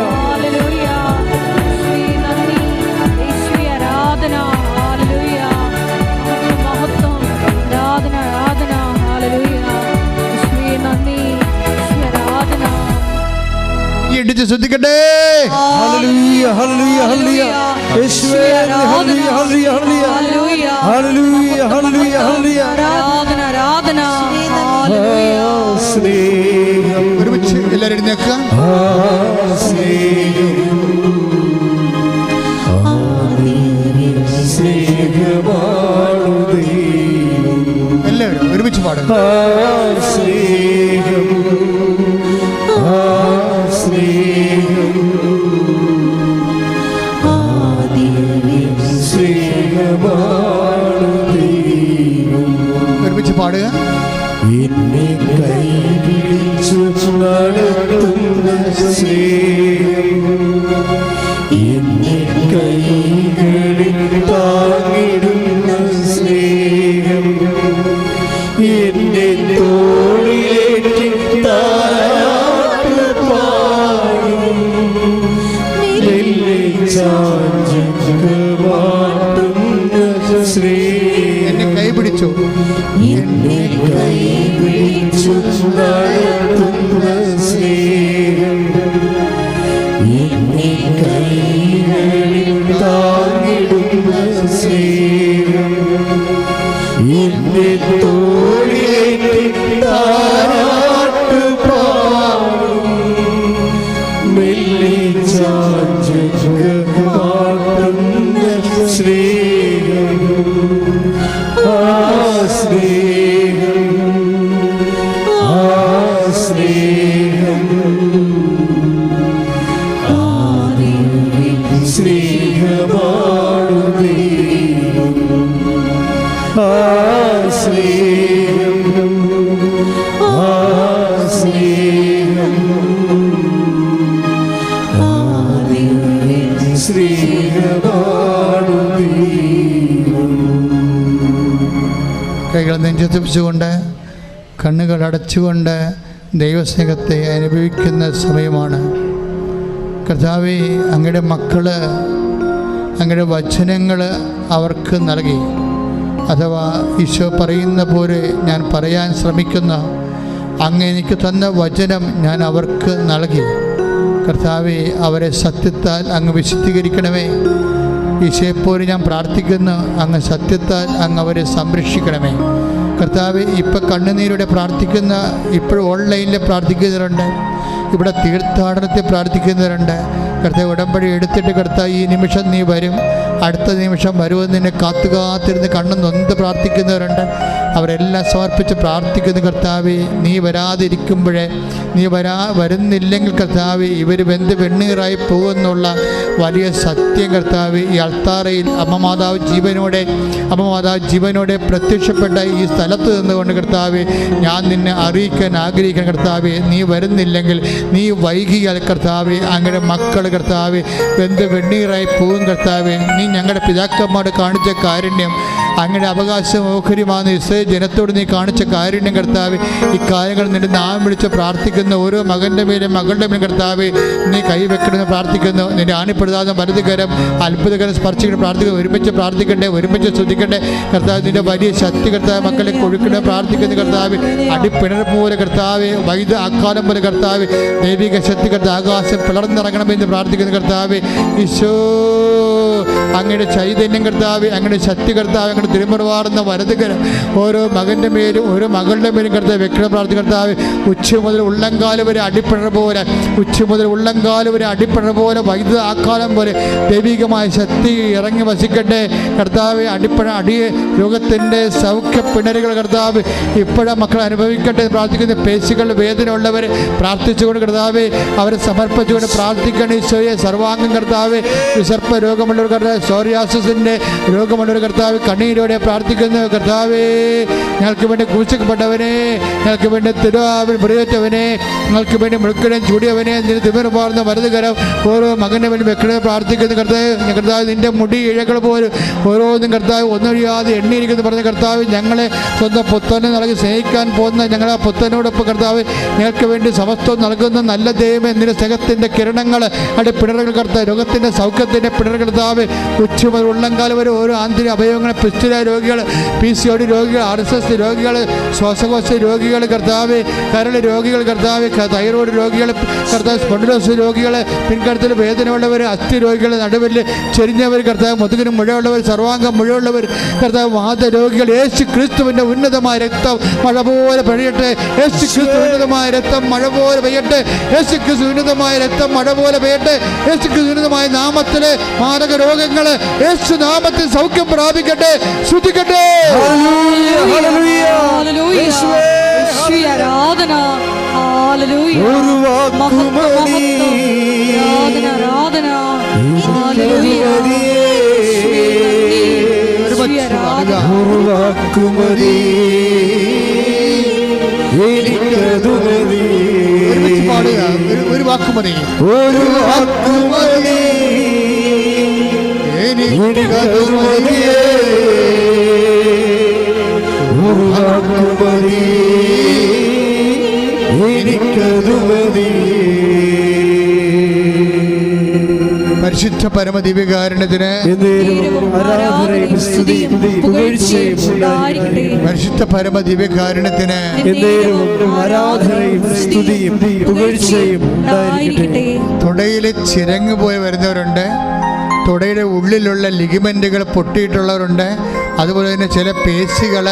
ഇടിച്ച് ശ്രദ്ധിക്കട്ടെ. ഹല്ലേലൂയ, ഹല്ലേലൂയ, ഹല്ലേലൂയ. യേശുവേ ഹല്ലേലൂയ, ഹല്ലേലൂയ, ഹല്ലേലൂയ. ഹല്ലേലൂയ, ഹല്ലേലൂയ, ഹല്ലേലൂയ. ആരാധന, ആരാധന. സ്നേഹം ഒരുമിച്ച് എല്ലാവരും എഴുന്നേൽക്കുക. എല്ലാവരും ഒരുമിച്ച് പാടും. സ്നേഹം ഒരുമിച്ച് പാടുക. എന്നെ കൈപിടിച്ചു നടത്തുന്ന സ്നേഹം, എന്നെ കൈകളിൽ താങ്ങിടുന്ന സ്നേഹം, എന്നെ തോളിലേറ്റി താരാട്ട് പാടും, എന്നെ ചാഞ്ചാടുന്ന സ്നേഹം. എന്നെ കൈപിടിച്ചു എന്നെ കൈപിടിച്ചു നടത്തുന്ന സ്നേഹം, എന്നെ കൈകളിൽ താങ്ങിടുന്ന സ്നേഹം, എന്നെ തോളിലേറ്റി താരാട്ട് പാടും, മെല്ലെ ചാഞ്ചാടുന്ന സ്നേഹം. സ്നേഹം സ്നേഹമാണു ദൈവം, സ്നേഹം സ്നേഹം സ്നേഹമാണു ദൈവം. കൈകൾ നെഞ്ചത്ത് വെച്ചുകൊണ്ട് കണ്ണുകൾ അടച്ചുകൊണ്ട് ദൈവസ്നേഹത്തെ അനുഭവിക്കുന്ന സമയമാണ്. കർത്താവേ, അങ്ങയുടെ മക്കൾ അങ്ങയുടെ വചനങ്ങൾ അവർക്ക് നൽകി, അഥവാ ഈശോ പറയുന്ന പോലെ ഞാൻ പറയാൻ ശ്രമിക്കുന്ന അങ്ങ് എനിക്ക് തന്ന വചനം ഞാൻ അവർക്ക് നൽകി. കർത്താവേ, അവരെ സത്യത്താൽ അങ്ങ് വിശുദ്ധീകരിക്കണമേ. ഈശോയെപ്പോലെ ഞാൻ പ്രാർത്ഥിക്കുന്നു, അങ്ങ് സത്യത്താൽ അങ്ങ് അവരെ സംരക്ഷിക്കണമേ. കർത്താവേ, ഇപ്പം കണ്ണുനീരോടെ പ്രാർത്ഥിക്കുന്ന, ഇപ്പോഴും ഓൺലൈനിൽ പ്രാർത്ഥിക്കുന്നവരുണ്ട്, ഇവിടെ തീർത്ഥാടനത്തിൽ പ്രാർത്ഥിക്കുന്നവരുണ്ട്. കർത്താവ്, ഉടമ്പടി എടുത്തിട്ട് കർത്താവ് ഈ നിമിഷം നീ വരും, അടുത്ത നിമിഷം വരുമെന്ന് നിന്നെ കാത്തിരുന്ന് കണ്ണു നൊന്ത് പ്രാർത്ഥിക്കുന്നവരുണ്ട്. അവരെല്ലാം സമർപ്പിച്ച് പ്രാർത്ഥിക്കുന്ന കർത്താവേ, നീ വരാതിരിക്കുമ്പോഴേ, നീ വരുന്നില്ലെങ്കിൽ കർത്താവേ ഇവർ വെണ്ണീറായി പോകുമെന്നുള്ള വലിയ സത്യം കർത്താവേ ഈ അൾത്താറയിൽ അമ്മ മാതാവ് ജീവനോടെ പ്രത്യക്ഷപ്പെട്ട ഈ സ്ഥലത്ത് നിന്നുകൊണ്ട് കർത്താവേ ഞാൻ നിന്നെ അറിയിക്കാൻ ആഗ്രഹിക്കാൻ കർത്താവേ, നീ വരുന്നില്ലെങ്കിൽ, നീ വൈകിയാൽ കർത്താവേ അങ്ങയുടെ മക്കൾ കർത്താവേ വെണ്ണീറായി പോകും കർത്താവേ. നീ ഞങ്ങളുടെ പിതാക്കന്മാർ കാണിച്ച കാരുണ്യം, അങ്ങയുടെ അവകാശം ഓഹരിമാകുന്ന ഇസ്രായേൽ ജനത്തോട് നീ കാണിച്ച കാരുണ്യം കർത്താവേ, ഈ കാര്യങ്ങൾ നിന്റെ നാമം വിളിച്ച് പ്രാർത്ഥിക്കുന്ന ഓരോ മകൻ്റെ മേലും മകളുടെ മേലും കർത്താവേ നീ കൈവെക്കണമെന്ന് പ്രാർത്ഥിക്കുന്നു. നിന്റെ ആണിപ്പെടുത്താതെ വലതുകരം അത്ഭുതകരം സ്പർശിക്കണം പ്രാർത്ഥിക്കുന്നു. ഒരുമിച്ച് പ്രാർത്ഥിക്കണ്ടേ, ഒരുമിച്ച് ശ്രദ്ധിക്കണ്ടേ കർത്താവ്. നിന്റെ വലിയ ശക്തി കർത്താവ് മക്കളെ കൊഴുക്കണേ പ്രാർത്ഥിക്കുന്ന കർത്താവ്. അടിപ്പിണർ പോലെ കർത്താവ്, വൈദ്യ ആക്കാലം പോലെ കർത്താവ്, ദൈവിക ശക്തി കർത്താവ് ആകാശം പിളർന്നിറങ്ങണമെന്ന് പ്രാർത്ഥിക്കുന്ന കർത്താവ്. ഈശോ, അങ്ങയുടെ ചൈതന്യം കർത്താവ്, അങ്ങയുടെ ശക്തി കർത്താവ്, അങ്ങയുടെ തിരുമുറവാറുന്ന വലതുകരം ഓരോ മകൻ്റെ മേലും ഓരോ മകളുടെ മേലും കർത്താവ് വ്യക്തി പ്രാർത്ഥി കർത്താവ്. ഉച്ച മുതൽ ഉള്ളംകാല് വരെ അടിപ്പിണർ പോലെ, ഉച്ച മുതൽ ഉള്ളംകാല് വരെ അടിപ്പിണർ പോലെ, വൈദ്യുത ആക്കാലം പോലെ ദൈവികമായ ശക്തി ഇറങ്ങി വസിക്കട്ടെ കർത്താവ്. രോഗത്തിൻ്റെ സൗഖ്യ പിണരുകൾ കർത്താവ് ഇപ്പോഴും മക്കൾ അനുഭവിക്കട്ടെ പ്രാർത്ഥിക്കുന്ന. പേശികളുടെ വേദന ഉള്ളവർ പ്രാർത്ഥിച്ചുകൊണ്ട് കർത്താവ് അവരെ സമർപ്പിച്ചുകൊണ്ട് പ്രാർത്ഥിക്കണം. ഈശോയെ സർവാംഗം കർത്താവ്, വിസർപ്പ രോഗമുള്ളവർ കർത്താവ്, സോറിയാസിൻ്റെ രോഗമുള്ളവർ കർത്താവ് കണ്ണീരോടെ പ്രാർത്ഥിക്കുന്നു കർത്താവേ. ഞങ്ങൾക്ക് വേണ്ടി ക്രൂശിക്കപ്പെട്ടവനെ, ഞങ്ങൾക്ക് വേണ്ടി മുറിവേറ്റവനെ, ഞങ്ങൾക്ക് വേണ്ടി മുഴുക്കനും ചൂടിയവനെ, നിന്റെ തിമിർമാർന്ന വലതുകരം ഓരോ മകൻ്റെ വേണ്ടി വെക്കണേ പ്രാർത്ഥിക്കുന്നു കർത്താവ്. കർത്താവ്, നിന്റെ മുടി ഇഴകൾ പോലും ഓരോന്നും കർത്താവ് ഒന്നൊഴിയാതെ എണ്ണിയിരിക്കുന്നു പറഞ്ഞ കർത്താവ്. ഞങ്ങളെ സ്വന്തം പുത്തനെ നൽകി സ്നേഹിക്കാൻ പോകുന്ന ഞങ്ങളെ പുത്തനോടൊപ്പം കർത്താവ് ഞങ്ങൾക്ക് വേണ്ടി സമസ്തം നൽകുന്ന നല്ല ദൈവമേ, നിന്റെ സ്നേഹത്തിൻ്റെ കിരണങ്ങൾ അവിടെ പിണറുകൾ കർത്താവ്, രോഗത്തിൻ്റെ സൗഖ്യത്തിൻ്റെ പിണർ കർത്താവ്. ഉച്ച മുതൽ ഉള്ളംകാലം വരെ ഓരോ ആന്തരിക അവയവങ്ങളെ, പിസ്തുല രോഗികൾ, PCOD രോഗികൾ, RSS രോഗികൾ, ശ്വാസകോശ രോഗികൾ കർത്താവ്, കരൾ രോഗികൾ കർത്താവ്, തൈറോയ്ഡ് രോഗികൾ കർത്താവ്, സ്പോണ്ടിലോസ് രോഗികൾ, പിൻകടത്തിൽ വേദനയുള്ളവർ, അസ്ഥി രോഗികൾ, നടുവിൽ ചെരിഞ്ഞവർ കർത്താവ്, മുതുകിന് മുഴയുള്ളവർ, സർവാംഗം മുഴയുള്ളവർ കർത്താവ്, വാതരോഗികൾ, യേശു ക്രിസ്തുവിൻ്റെ ഉന്നതമായ രക്തം മഴ പോലെ പെയ്യട്ടെ. യേശു ക്രിസ്തു ഉന്നതമായ രക്തം മഴ പോലെ പെയ്യട്ടെ. യേശു ക്രിസ്തു ഉന്നതമായ രക്തം മഴ പോലെ പെയ്യട്ടെ. യേശു ക്രിസ്തു ഉന്നതമായ നാമത്തിലെ മാരക രോഗങ്ങൾ യേശു നാമത്തിൽ സൗഖ്യം പ്രാപിക്കട്ടെ. ശ്രദ്ധിക്കട്ടെ. ഹല്ലേലൂയ. ഹല്ലേലൂയ. ഒരു വാക്കു മഹത്വം, മതി. മഹത്വം. ആരാധന, ആരാധന. ഹല്ലേലൂയ. യേശുവേ, ആരാധന. ഒരു വാക്കു മതി, എനിക്കതു മതി. ഒരുമിച്ച് പാടുക. ഒരു വാക്ക് മതി. ഒരു വാക്കു മതി, എനിക്കതു മതി. ഒരു വാക്കു മതി, എനിക്കതു മതി. പരിശുദ്ധ പരമദിവ്യകാരുണ്യത്തിന് ആരാധനയും സ്തുതിയും പുകഴ്ചയും ഉണ്ടായിരിക്കട്ടെ. പരിശുദ്ധ പരമദിവ്യകാരുണ്യത്തിന് ആരാധനയും സ്തുതിയും പുകഴ്ചയും ഉണ്ടായിരിക്കട്ടെ. തുടയിൽ ചിരങ്ങ് പോയി വരുന്നവരുണ്ട്, തുടയുടെ ഉള്ളിലുള്ള ലിഗമെൻറ്റുകൾ പൊട്ടിയിട്ടുള്ളവരുണ്ട്, അതുപോലെ തന്നെ ചില പേശികൾ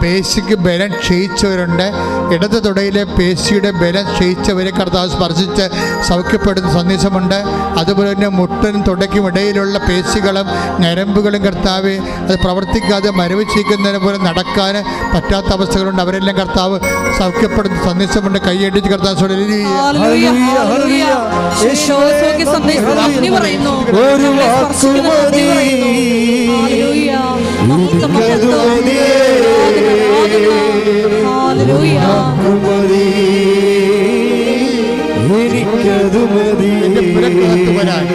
പേശിക്ക് ബലം ക്ഷയിച്ചവരുണ്ട്. ഇടത് തുടയിലെ പേശിയുടെ ബലം ക്ഷയിച്ചവരെ കർത്താവ് സ്പർശിച്ച് സൗഖ്യപ്പെടുന്ന സന്ദേശമുണ്ട്. അതുപോലെ തന്നെ മുട്ടനും തുടയ്ക്കും ഇടയിലുള്ള പേശികളും ഞരമ്പുകളും കർത്താവ് അത് പ്രവർത്തിക്കാതെ മരവിച്ചിരിക്കുന്നതിനെ പോലെ നടക്കാൻ പറ്റാത്ത അവസ്ഥകളുണ്ട്. അവരെല്ലാം കർത്താവ് സൗഖ്യപ്പെടുന്ന സന്ദേശമുണ്ട്. കൈയടിച്ച് കർത്താവ് ഹല്ലേലൂയ, ഹല്ലേലൂയ. യേശു സന്ദേശം നന്ദി പറയുന്നു. ഒരു വാക്കു മതി, ഹല്ലേലൂയ. മഹത്വം, മഹത്വം. ഹല്ലേലൂയ. മതി, എനിക്കതു മതി. എന്റെ പുറക്കകത്ത് വരാൻ,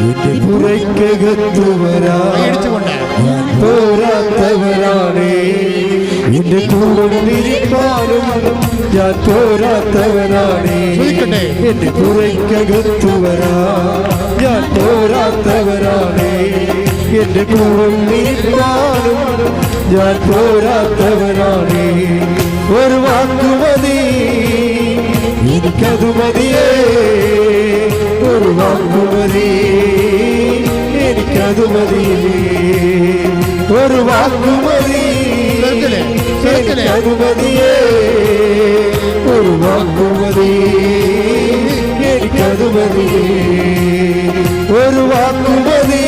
എന്റെ പുറക്കകത്തു വരാൻ കൈയടിച്ചുകൊണ്ട് പോരാത്തവരാണേ. എന്റെ കൂടിരിക്കാനും ഞാൻ പോരാത്തവരാണേ. ചോദിക്കട്ടെ, എന്റെ പുറക്കകത്തു വരാൻ ഞാൻ പോരാത്തവരാണേ. എന്റെ കൂടിരിക്കാനും ഞാൻ പോരാത്തവരാണേ. ഒരു വാക്കു മതി, എനിക്കതു മതിയേ. ഒരു വാക്കു മതി, എനിക്കതു മതിയേ. ഒരു വാക്കു മതി, എനിക്കതു മതിയേ. ഒരു വാക്കു മതി, എനിക്കതു മതിയേ. ഒരു വാക്കു മതി,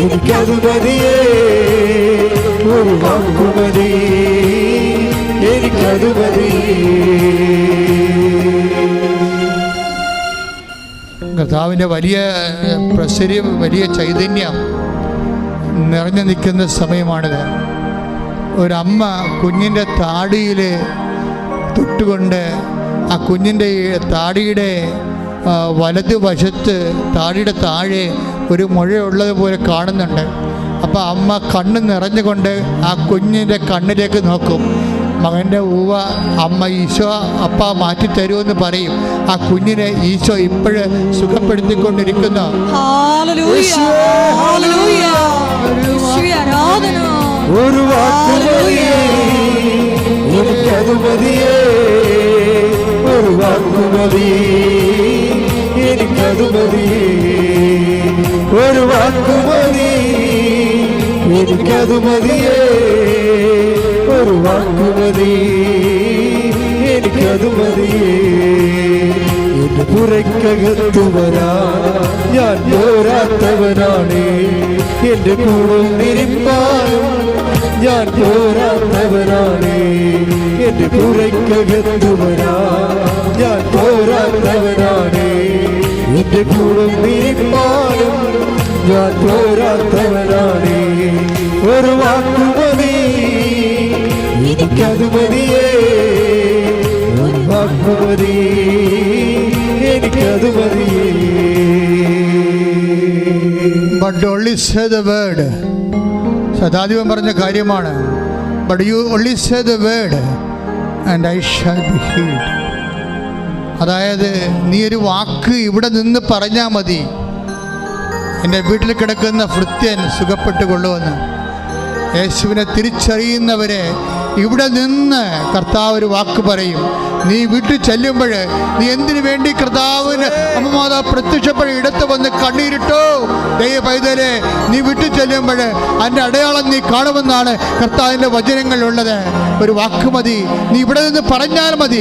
എനിക്കതു മതിയേ. ഒരു വാക്കു മതി, എനിക്കതു മതിയേ. കർത്താവിൻ്റെ വലിയ പ്രസര്യം, വലിയ ചൈതന്യം നിറഞ്ഞു നിൽക്കുന്ന സമയമാണിത്. ഒരമ്മ കുഞ്ഞിൻ്റെ താടിയിൽ തൊട്ടുകൊണ്ട് ആ കുഞ്ഞിൻ്റെ താടിയുടെ വലതുവശത്ത് താടിയുടെ താഴെ ഒരു മുഴയുള്ളതുപോലെ കാണുന്നുണ്ട്. അപ്പോൾ അമ്മ കണ്ണ് നിറഞ്ഞുകൊണ്ട് ആ കുഞ്ഞിൻ്റെ കണ്ണിലേക്ക് നോക്കും. മകൻ്റെ ഊവ അമ്മ ഈശോ അപ്പ മാറ്റിത്തരുമെന്ന് പറയും. ആ കുഞ്ഞിനെ ഈശോ ഇപ്പോഴ് സുഖപ്പെടുത്തിക്കൊണ്ടിരിക്കുന്നു. ഹല്ലേലൂയ, ഹല്ലേലൂയ. യേശുവേ, ആരാധന. ഒരു വാക്കു മതിയേ, എനിക്കതു മതിയേ. ഒരു വാക്കു മതി, എനിക്കതു മതിയേ. ഒരു വാക്കു മതി, എനിക്കതു മതിയേ. ഒരു വാക്കു മതി, എനിക്കതു മതിയേ. എന്റെ പുറക്കകത്തു വരാൻ ഞാൻ പോരാത്തവനാണേ. എന്റെ കൂടെ നിരിപ്പാനും ഞാൻ പോരാത്തവനാണേ. എന്റെ പുറക്കകത്തു വരാൻ ഞാൻ പോരാത്തവനാണേ. എന്റെ കൂടെ നിരിപ്പാനും ഞാൻ പോരാത്തവനാണേ. ഒരു വാക്കു മതി, എനിക്കതു മതിയേ. ഒരു വാക്കു മതി, എനിക്കതു മതിയേ. But only say the word. സദാദിവൻ പറഞ്ഞ കാര്യമാണ്. But you only say the word and I shall be healed. അതായത് നീ ഒരു വാക്ക് ഇവിടെ നിന്ന് പറഞ്ഞാൽ മതി, എൻ്റെ വീട്ടിൽ കിടക്കുന്ന ഭൃത്യൻ സുഖപ്പെട്ടുകൊള്ളുമെന്ന്. യേശുവിനെ തിരിച്ചറിയുന്നവരെ ഇവിടെ നിന്ന് കർത്താവ് ഒരു വാക്ക് പറയും. നീ വീട്ടിൽ ചെല്ലുമ്പോൾ നീ എന്തിനു വേണ്ടി കർത്താവിന് അമ്മമാതാവ് പ്രത്യക്ഷപ്പെട്ട് ഇടത്ത് വന്ന് കണ്ണീരിട്ടോ ദൈവ പൈതലെ, നീ വീട്ടിൽ ചെല്ലുമ്പോൾ അതിൻ്റെ അടയാളം നീ കാണുമെന്നാണ് കർത്താവിൻ്റെ വചനങ്ങളുള്ളത്. ഒരു വാക്ക് മതി, നീ ഇവിടെ നിന്ന് പറഞ്ഞാൽ മതി.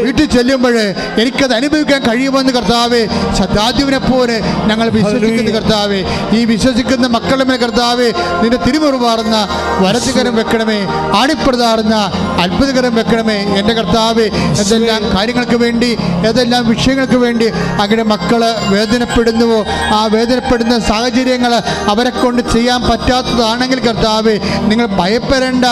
വീട്ടിൽ ചെല്ലുമ്പോൾ എനിക്കത് അനുഭവിക്കാൻ കഴിയുമെന്ന് കർത്താവെ, സദാദിവിനെ പോലെ ഞങ്ങൾ വിശ്വസിക്കുന്ന കർത്താവെ, ഈ വിശ്വസിക്കുന്ന മക്കളുടെ മേൽ കർത്താവെ നിന്റെ തിരുമുറുമാറുന്ന വലതുകരം വെക്കണമേ. ആണിപ്രദാനം കൃപയാർന്ന അത്ഭുതകരം വെക്കണമേ. എൻ്റെ കർത്താവേ, ഏതെല്ലാം കാര്യങ്ങൾക്ക് വേണ്ടി, ഏതെല്ലാം വിഷയങ്ങൾക്ക് വേണ്ടി അങ്ങയുടെ മക്കൾ വേദനപ്പെടുന്നുവോ, ആ വേദനപ്പെടുന്ന സാഹചര്യങ്ങൾ അവരെ കൊണ്ട് ചെയ്യാൻ പറ്റാത്തതാണെങ്കിൽ കർത്താവേ, നിങ്ങൾ ഭയപ്പെടേണ്ട.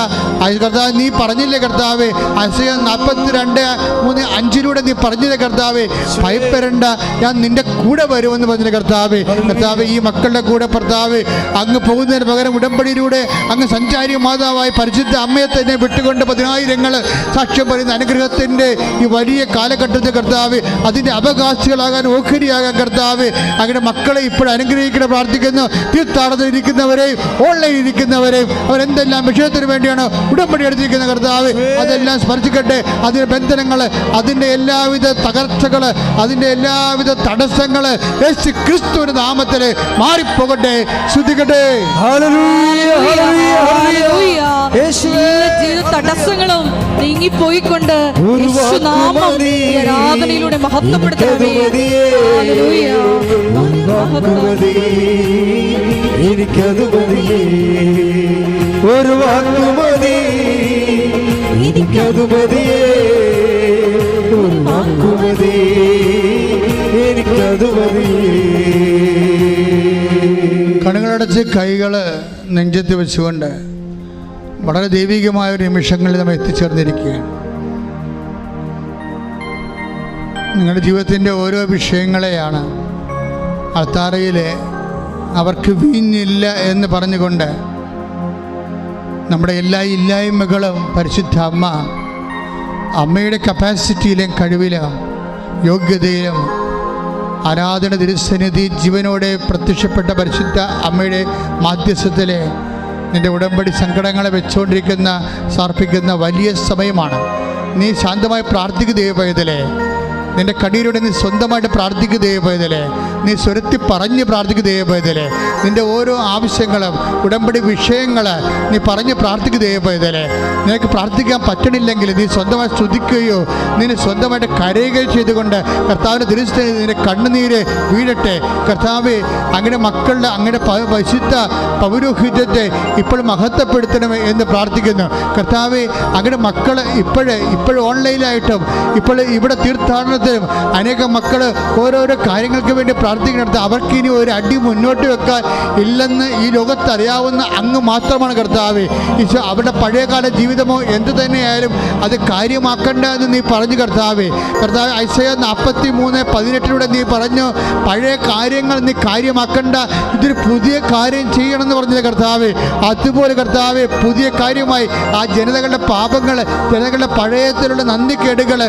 കർത്താവ്, നീ പറഞ്ഞില്ലേ കർത്താവേ, ഐസയ്യാ 42:3-5 നീ പറഞ്ഞില്ലേ കർത്താവേ, ഭയപ്പെടേണ്ട, ഞാൻ നിന്റെ കൂടെ വരുമെന്ന് പറഞ്ഞില്ലേ കർത്താവേ. കർത്താവേ, ഈ മക്കളുടെ കൂടെ കർത്താവേ അങ്ങ് പോകുന്നതിന് പകരം ഉടമ്പടിയിലൂടെ അങ്ങ് സഞ്ചാരി മാതാവായി പരിശുദ്ധ അമ്മയെ തന്നെ വിട്ടുകൊണ്ട് 10,000 സാക്ഷ്യം പറയുന്ന അനുഗ്രഹത്തിൻ്റെ ഈ വലിയ കാലഘട്ടത്തിൽ കർത്താവ് അതിൻ്റെ അവകാശികളാകാൻ, ഓഹരിയാകാൻ കർത്താവ് അങ്ങനെ മക്കളെ ഇപ്പോൾ അനുഗ്രഹിക്കണം പ്രാർത്ഥിക്കുന്നു. തീർത്ഥാടനത്തിലിരിക്കുന്നവരെയും ഓൺലൈനിൽ ഇരിക്കുന്നവരെയും അവരെന്തെല്ലാം വിഷയത്തിന് വേണ്ടിയാണ് ഉടമ്പടി എടുത്തിരിക്കുന്ന കർത്താവ്, അതെല്ലാം സ്മരിച്ചിക്കട്ടെ. അതിൻ്റെ ബന്ധനങ്ങൾ, അതിൻ്റെ എല്ലാവിധ തകർച്ചകൾ, അതിൻ്റെ എല്ലാവിധ തടസ്സങ്ങൾ യേശു ക്രിസ്തുവിന്റെ നാമത്തിൽ മാറിപ്പോകട്ടെ. ശ്രദ്ധിക്കട്ടെ. തടസ്സങ്ങളും നീങ്ങിപ്പോയിക്കൊണ്ട് യേശുനാമം ആരാധനയിലൂടെ മഹത്വപ്പെടുത്തണമേ. എനിക്കത് മതിയേ, ഒരു വാക്കുമതി, എനിക്കത് മതിയേ, ഒരു വാക്കുമതി, എനിക്കത് മതിയേ. കണ്ണുകളടച്ച് കൈകൾ നെഞ്ചത്ത് വെച്ചുകൊണ്ട് വളരെ ദൈവികമായ ഒരു നിമിഷങ്ങളിൽ നമ്മൾ എത്തിച്ചേർന്നിരിക്കുകയാണ്. നിങ്ങളുടെ ജീവിതത്തിൻ്റെ ഓരോ വിഷയങ്ങളെയാണ് അൾത്താരയിൽ അവർക്ക് വീഞ്ഞില്ല എന്ന് പറഞ്ഞുകൊണ്ട് നമ്മുടെ എല്ലാ ഇല്ലായ്മകളും പരിശുദ്ധ അമ്മയുടെ കപ്പാസിറ്റിയിലും കഴിവിലും യോഗ്യതയിലും ആരാധന തിരുസന്നിധി ജീവനോടെ പ്രത്യക്ഷപ്പെട്ട പരിശുദ്ധ അമ്മയുടെ മാധ്യസ്ഥത്തിൽ നിൻ്റെ ഉടമ്പടി സങ്കടങ്ങളെ വെച്ചുകൊണ്ടിരിക്കുന്ന സമർപ്പിക്കുന്ന വലിയ സമയമാണ്. നീ ശാന്തമായി പ്രാർത്ഥിക്കുക ദൈവപൈതലേ. നിൻ്റെ കണ്ണീരോടെ നീ സ്വന്തമായിട്ട് പ്രാർത്ഥിക്കുക ദൈവപൈതലേ. നീ സ്വരത്തി പറഞ്ഞ് പ്രാർത്ഥിക്കുക ദൈവപൈതലേ. നിൻ്റെ ഓരോ ആവശ്യങ്ങളും ഉടമ്പടി വിഷയങ്ങൾ നീ പറഞ്ഞ് പ്രാർത്ഥിക്കുക ദൈവപൈതലേ. നിനക്ക് പ്രാർത്ഥിക്കാൻ പറ്റണില്ലെങ്കിൽ നീ സ്വന്തമായി സ്തുതിക്കുകയോ നിന്നെ സ്വന്തമായിട്ട് കരയുകയോ ചെയ്തുകൊണ്ട് കർത്താവിൻ്റെ തിരുസ്ഥിതി നിന്റെ കണ്ണുനീര് വീഴട്ടെ. കർത്താവ് അങ്ങനെ മക്കളുടെ അങ്ങനെ പരിശുദ്ധ പൗരോഹിത്യത്തെ ഇപ്പോൾ മഹത്വപ്പെടുത്തണമേ എന്ന് പ്രാർത്ഥിക്കുന്നു. കർത്താവ് അങ്ങനെ മക്കൾ ഇപ്പോൾ ഓൺലൈനായിട്ടും ഇപ്പോൾ ഇവിടെ തീർത്ഥാടനത്തിലും അനേകം മക്കൾ ഓരോരോ കാര്യങ്ങൾക്ക് വേണ്ടി പ്രാർത്ഥിക്കുന്നിടത്ത് അവർക്ക് ഇനി ഒരു അടി മുന്നോട്ട് വെക്കാൻ ഇല്ലെന്ന് ഈ ലോകത്ത് അറിയാവുന്ന അങ്ങ് മാത്രമാണ് കർത്താവ്. ഈശോ അവരുടെ പഴയകാല ജീവിതമോ എന്തു തന്നെയായാലും അത് കാര്യമാക്കണ്ട എന്ന് നീ പറഞ്ഞു കർത്താവ്. ഐസയ്യാ 43:18 നീ പറഞ്ഞു, പഴയ കാര്യങ്ങൾ നീ കാര്യമാക്കണ്ട, ഇതൊരു പുതിയ കാര്യം ചെയ്യണമെന്ന് പറഞ്ഞത് കർത്താവ്. അതുപോലെ കർത്താവ് പുതിയ കാര്യമായി ആ ജനതകളുടെ പാപങ്ങൾ, ജനതകളുടെ പഴയത്തിലുള്ള നന്ദിക്കേടുകൾ,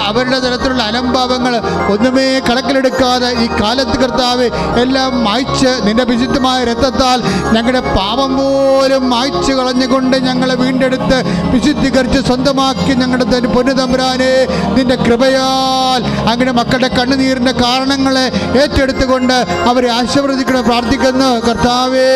അവരുടെ തരത്തിലുള്ള അലംഭാവങ്ങൾ ഒന്നുമേ കണക്കിലെടുക്കാതെ ഈ കാലത്ത് കർത്താവ് എല്ലാം മായ്ച്ച് നിന്റെ വിശുദ്ധമായ രക്തത്താൽ ഞങ്ങളുടെ പാപം പോലും മായ്ച്ച് കളഞ്ഞുകൊണ്ട് ഞങ്ങളെ വീണ്ടെടുത്ത് വിശുദ്ധീകരിച്ച് സ്വന്തമാക്കി ഞങ്ങളുടെ പൊന്നുതമ്പുരാനെ നിന്റെ കൃപയാൽ അങ്ങനെ മക്കളുടെ കണ്ണുനീരിൻ്റെ കാരണങ്ങളെ ഏറ്റെടുത്തുകൊണ്ട് അവരെ ആശീർവദിക്കണം പ്രാർത്ഥിക്കുന്നു. കർത്താവേ,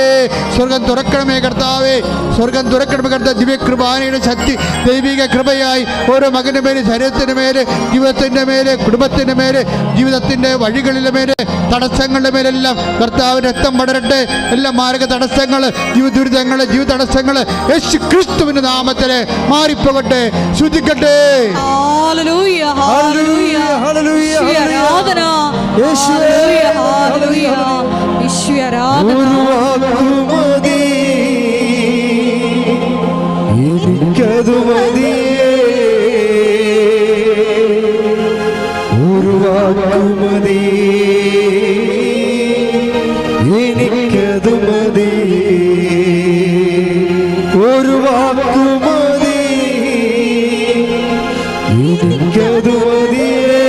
സ്വർഗം തുറക്കണമേ കർത്താവേ, സ്വർഗം തുറക്കണമേ കർത്താവ്. ദിവ്യകൃപാനയുടെ ശക്തി, ദൈവിക കൃപയായി ഓരോ മകൻ്റെ മേലെ, ശരീരത്തിൻ്റെ മേലെ, ജീവിതത്തിൻ്റെ മേലെ, കുടുംബത്തിൻ്റെ മേലെ, ജീവിതത്തിൻ്റെ വഴികളിലെ മേലെ, തടസ്സങ്ങളുടെ മേലെല്ലാം കർത്താവ് രക്തം പടരട്ടെ. എല്ലാ മാരക തടസ്സങ്ങൾ, ജീവിത ദുരിതങ്ങൾ, ജീവിത തടസ്സങ്ങൾ യേശു ക്രിസ്തുവിന്റെ നാമത്തിൽ മാറിപ്പോകട്ടെ. ശ്രദ്ധിക്കട്ടെ. ഹല്ലേലൂയ, ഹല്ലേലൂയ, ഹല്ലേലൂയ, ആരാധന, ഹല്ലേലൂയ, ഹല്ലേലൂയ, യേശുവേ ആരാധന. എനിക്കതു മതിയേ, ഒരു വാക്കുമതി, എനിക്കതു മതിയേ, ഒരു വാക്കുമതി, എനിക്കതു മതിയേ,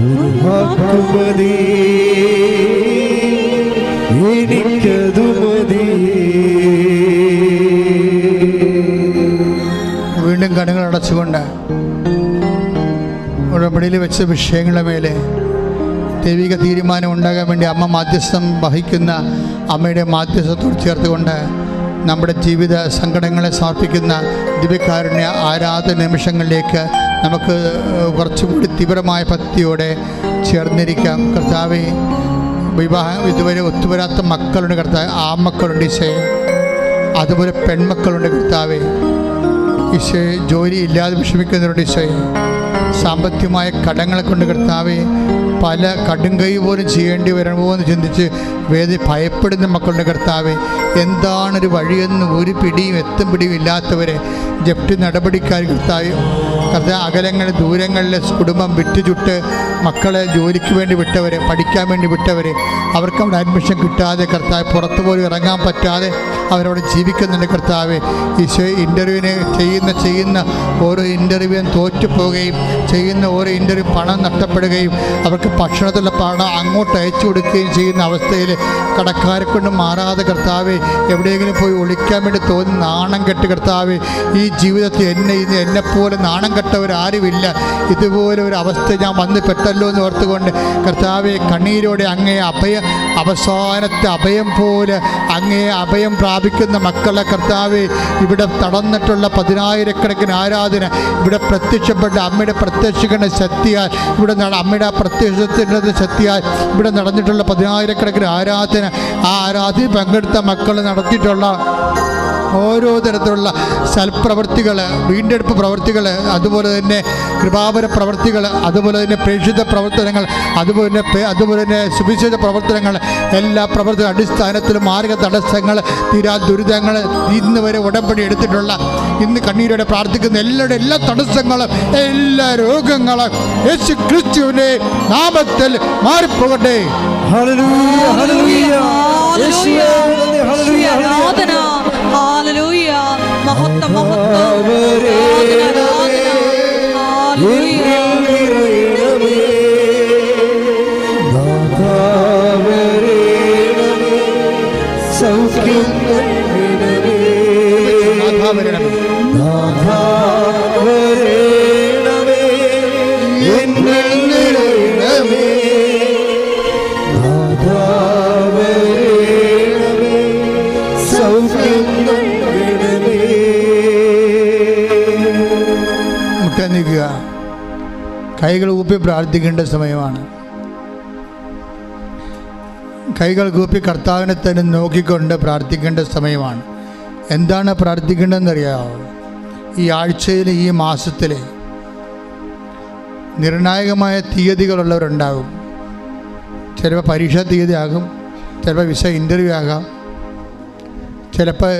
ഒരു വാക്കുമതി, എനിക്കതു മതിയേ. വീണ്ടും കണ്ണുകൾ അടച്ചുകൊണ്ട് ഉടമ്പടിയിൽ വെച്ച വിഷയങ്ങളുടെ മേലെ ദൈവിക തീരുമാനം ഉണ്ടാകാൻ വേണ്ടി അമ്മ മാധ്യസ്ഥം വഹിക്കുന്ന അമ്മയുടെ മാധ്യസ്ഥത്തോട് ചേർത്തുകൊണ്ട് നമ്മുടെ ജീവിത സങ്കടങ്ങളെ സമർപ്പിക്കുന്ന ദിവ്യകാരുണ്യ ആരാധന നിമിഷങ്ങളിലേക്ക് നമുക്ക് കുറച്ചുകൂടി തീവ്രമായ ഭക്തിയോടെ ചേർന്നിരിക്കാം. കർത്താവേ, വിവാഹം ഇതുവരെ ഒത്തുവരാത്ത മക്കളുണ്ട് കർത്താവ്, ആ മക്കളുണ്ട് ഈശോയെ. അതുപോലെ പെൺമക്കളുണ്ട് കർത്താവേ. ഈശോയെ ജോലി ഇല്ലാതെ വിഷമിക്കുന്നവരുണ്ട് ഈശോയെ. സാമ്പത്തികമായ കടങ്ങളെ കൊണ്ട് കർത്താവേ പല കടുംകൈ പോലും ചെയ്യേണ്ടി വരുമോ എന്ന് ചിന്തിച്ച് ഭയപ്പെടുന്ന മക്കളുടെ കർത്താവേ, എന്താണൊരു വഴിയെന്ന് ഒരു പിടിയും എത്തും പിടിയും ഇല്ലാത്തവരെ ജപ്തി നടപടിക്കാർ കർത്താവ് അകലങ്ങളിൽ ദൂരങ്ങളിലെ കുടുംബം വിറ്റുചുട്ട് മക്കളെ ജോലിക്ക് വേണ്ടി വിട്ടവരെ, പഠിക്കാൻ വേണ്ടി വിട്ടവരെ, അവർക്ക് അവിടെ അഡ്മിഷൻ കിട്ടാതെ കർത്താവ് പുറത്തു പോലും ഇറങ്ങാൻ പറ്റാതെ അവരവിടെ ജീവിക്കുന്നുണ്ട് കർത്താവ്. ഈശോ ഇൻ്റർവ്യൂവിന് ചെയ്യുന്ന ഓരോ ഇൻ്റർവ്യൂവും തോറ്റുപോവുകയും ചെയ്യുന്ന ഓരോ ഇൻ്റർവ്യൂ പണം നഷ്ടപ്പെടുകയും അവർക്ക് ഭക്ഷണത്തിലുള്ള പണം അങ്ങോട്ട് അയച്ചു കൊടുക്കുകയും ചെയ്യുന്ന അവസ്ഥയിൽ കടക്കാരെ കൊണ്ട് മാറാതെ കർത്താവ് എവിടെയെങ്കിലും പോയി ഒളിക്കാൻ വേണ്ടി തോന്നി നാണം കെട്ട് കർത്താവ് ഈ ജീവിതത്തിൽ എന്നെപ്പോലെ നാണം കെട്ടവരാരുമില്ല. ഇതുപോലെ ഒരു അവസ്ഥ ഞാൻ വന്ന് പെട്ടല്ലോ എന്ന് ഓർത്തുകൊണ്ട് കർത്താവെ കണ്ണീരോടെ അങ്ങേ അവസാനത്തെ അഭയം പോലെ അങ്ങേ അഭയം പ്രാപിക്കുന്ന മക്കളെ കർത്താവെ ഇവിടെ നടന്നിട്ടുള്ള 10,000-കണക്കിന് ആരാധന ഇവിടെ പ്രത്യക്ഷപ്പെട്ട അമ്മയുടെ പ്രത്യക്ഷങ്ങളുടെ ശക്തിയാൽ അമ്മയുടെ പ്രത്യക്ഷത്തിൻ്റെ ശക്തിയാൽ ഇവിടെ നടന്നിട്ടുള്ള 10,000-കണക്കിന് ആരാധന, ആ ആരാധന പങ്കെടുത്ത മക്കൾ നടത്തിയിട്ടുള്ള ഓരോ തരത്തിലുള്ള സൽപ്രവൃത്തികൾ, വീണ്ടെടുപ്പ് പ്രവൃത്തികൾ, അതുപോലെ തന്നെ കൃപാപര പ്രവൃത്തികൾ, അതുപോലെ തന്നെ പ്രേക്ഷിത പ്രവർത്തനങ്ങൾ, അതുപോലെ തന്നെ സുവിശേഷ പ്രവർത്തനങ്ങൾ, എല്ലാ പ്രവർത്തന അടിസ്ഥാനത്തിലും മാർഗ തടസ്സങ്ങൾ, തീരാ ദുരിതങ്ങൾ, ഇന്ന് വരെ ഉടമ്പടി എടുത്തിട്ടുള്ള, ഇന്ന് കണ്ണീരോടെ പ്രാർത്ഥിക്കുന്ന എല്ലാ തടസ്സങ്ങളും എല്ലാ രോഗങ്ങളും യേശു ക്രിസ്തുവിന്റെ നാമത്തിൽ മാറിപ്പോകട്ടെ. ഹല്ലേലൂയ, ഹല്ലേലൂയ, യേശുവേ നന്ദി, ഹല്ലേലൂയ, ആരാധന, ഹല്ലേലൂയ, മഹത്വം, മഹത്വം, കൈകൾ കൂപ്പി പ്രാർത്ഥിക്കേണ്ട സമയമാണ്. കൈകൾ കൂപ്പി കർത്താവിനെ തന്നെ നോക്കിക്കൊണ്ട് പ്രാർത്ഥിക്കേണ്ട സമയമാണ്. എന്താണ് പ്രാർത്ഥിക്കേണ്ടതെന്നറിയാമോ? ഈ ആഴ്ചയിൽ, ഈ മാസത്തിൽ നിർണായകമായ തീയതികളുള്ളവരുണ്ടാകും. ചിലപ്പോൾ പരീക്ഷാ തീയതി ആകും, ചിലപ്പോൾ വിസ ഇൻ്റർവ്യൂ ആകാം, ചിലപ്പോൾ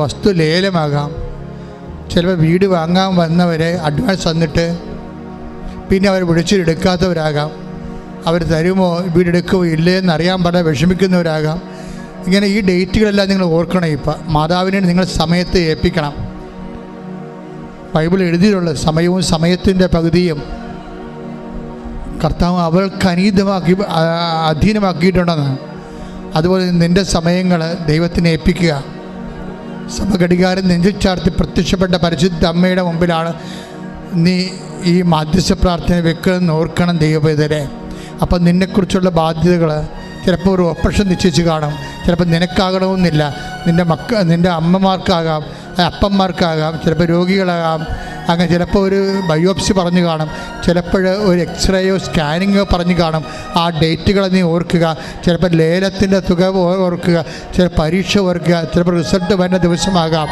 വസ്തു ലേലമാകാം, ചിലപ്പോൾ വീട് വാങ്ങാൻ വന്നവരെ അഡ്വാൻസ് തന്നിട്ട് പിന്നെ അവർ വിളിച്ചെടുക്കാത്തവരാകാം, അവർ തരുമോ വീടെടുക്കുമോ ഇല്ലേ എന്നറിയാൻ പറഞ്ഞാൽ വിഷമിക്കുന്നവരാകാം. ഇങ്ങനെ ഈ ഡേറ്റുകളെല്ലാം നിങ്ങൾ ഓർക്കണം. ഇപ്പം മാതാവിനെ നിങ്ങൾ സമയത്ത് ഏൽപ്പിക്കണം. ബൈബിൾ എഴുതിയിട്ടുള്ള സമയവും സമയത്തിൻ്റെ പകുതിയും കർത്താവ് അവൾക്ക് അധീനമാക്കിയിട്ടുണ്ടെന്ന്. അതുപോലെ നിൻ്റെ സമയങ്ങൾ ദൈവത്തിനെ ഏൽപ്പിക്കുക. സമഘടികാരം നെഞ്ചിൽ ചാർത്തി പ്രത്യക്ഷപ്പെട്ട പരിശുദ്ധ അമ്മയുടെ മുമ്പിലാണ് നീ ഈ മാധ്യസ്ഥ പ്രാർത്ഥന വെക്കണമെന്ന് ഓർക്കണം ദൈവപൈതരെ. അപ്പം നിന്നെക്കുറിച്ചുള്ള ബാധ്യതകൾ ചിലപ്പോൾ ഒരു ഓപ്പറേഷൻ നിശ്ചയിച്ച് കാണും, ചിലപ്പോൾ നിനക്കാകണമെന്നില്ല, നിൻ്റെ അമ്മമാർക്കാകാം, അപ്പന്മാർക്കാകാം, ചിലപ്പോൾ രോഗികളാകാം, അങ്ങനെ ചിലപ്പോൾ ഒരു ബയോപ്സി പറഞ്ഞു കാണും, ചിലപ്പോൾ ഒരു എക്സ്റേയോ സ്കാനിങ്ങോ പറഞ്ഞു കാണും. ആ ഡേറ്റുകൾ നീ ഓർക്കുക. ചിലപ്പോൾ ലേലത്തിൻ്റെ തുക ഓർക്കുക, ചില പരീക്ഷ ഓർക്കുക, ചിലപ്പോൾ റിസൾട്ട് വരുന്ന ദിവസമാകാം.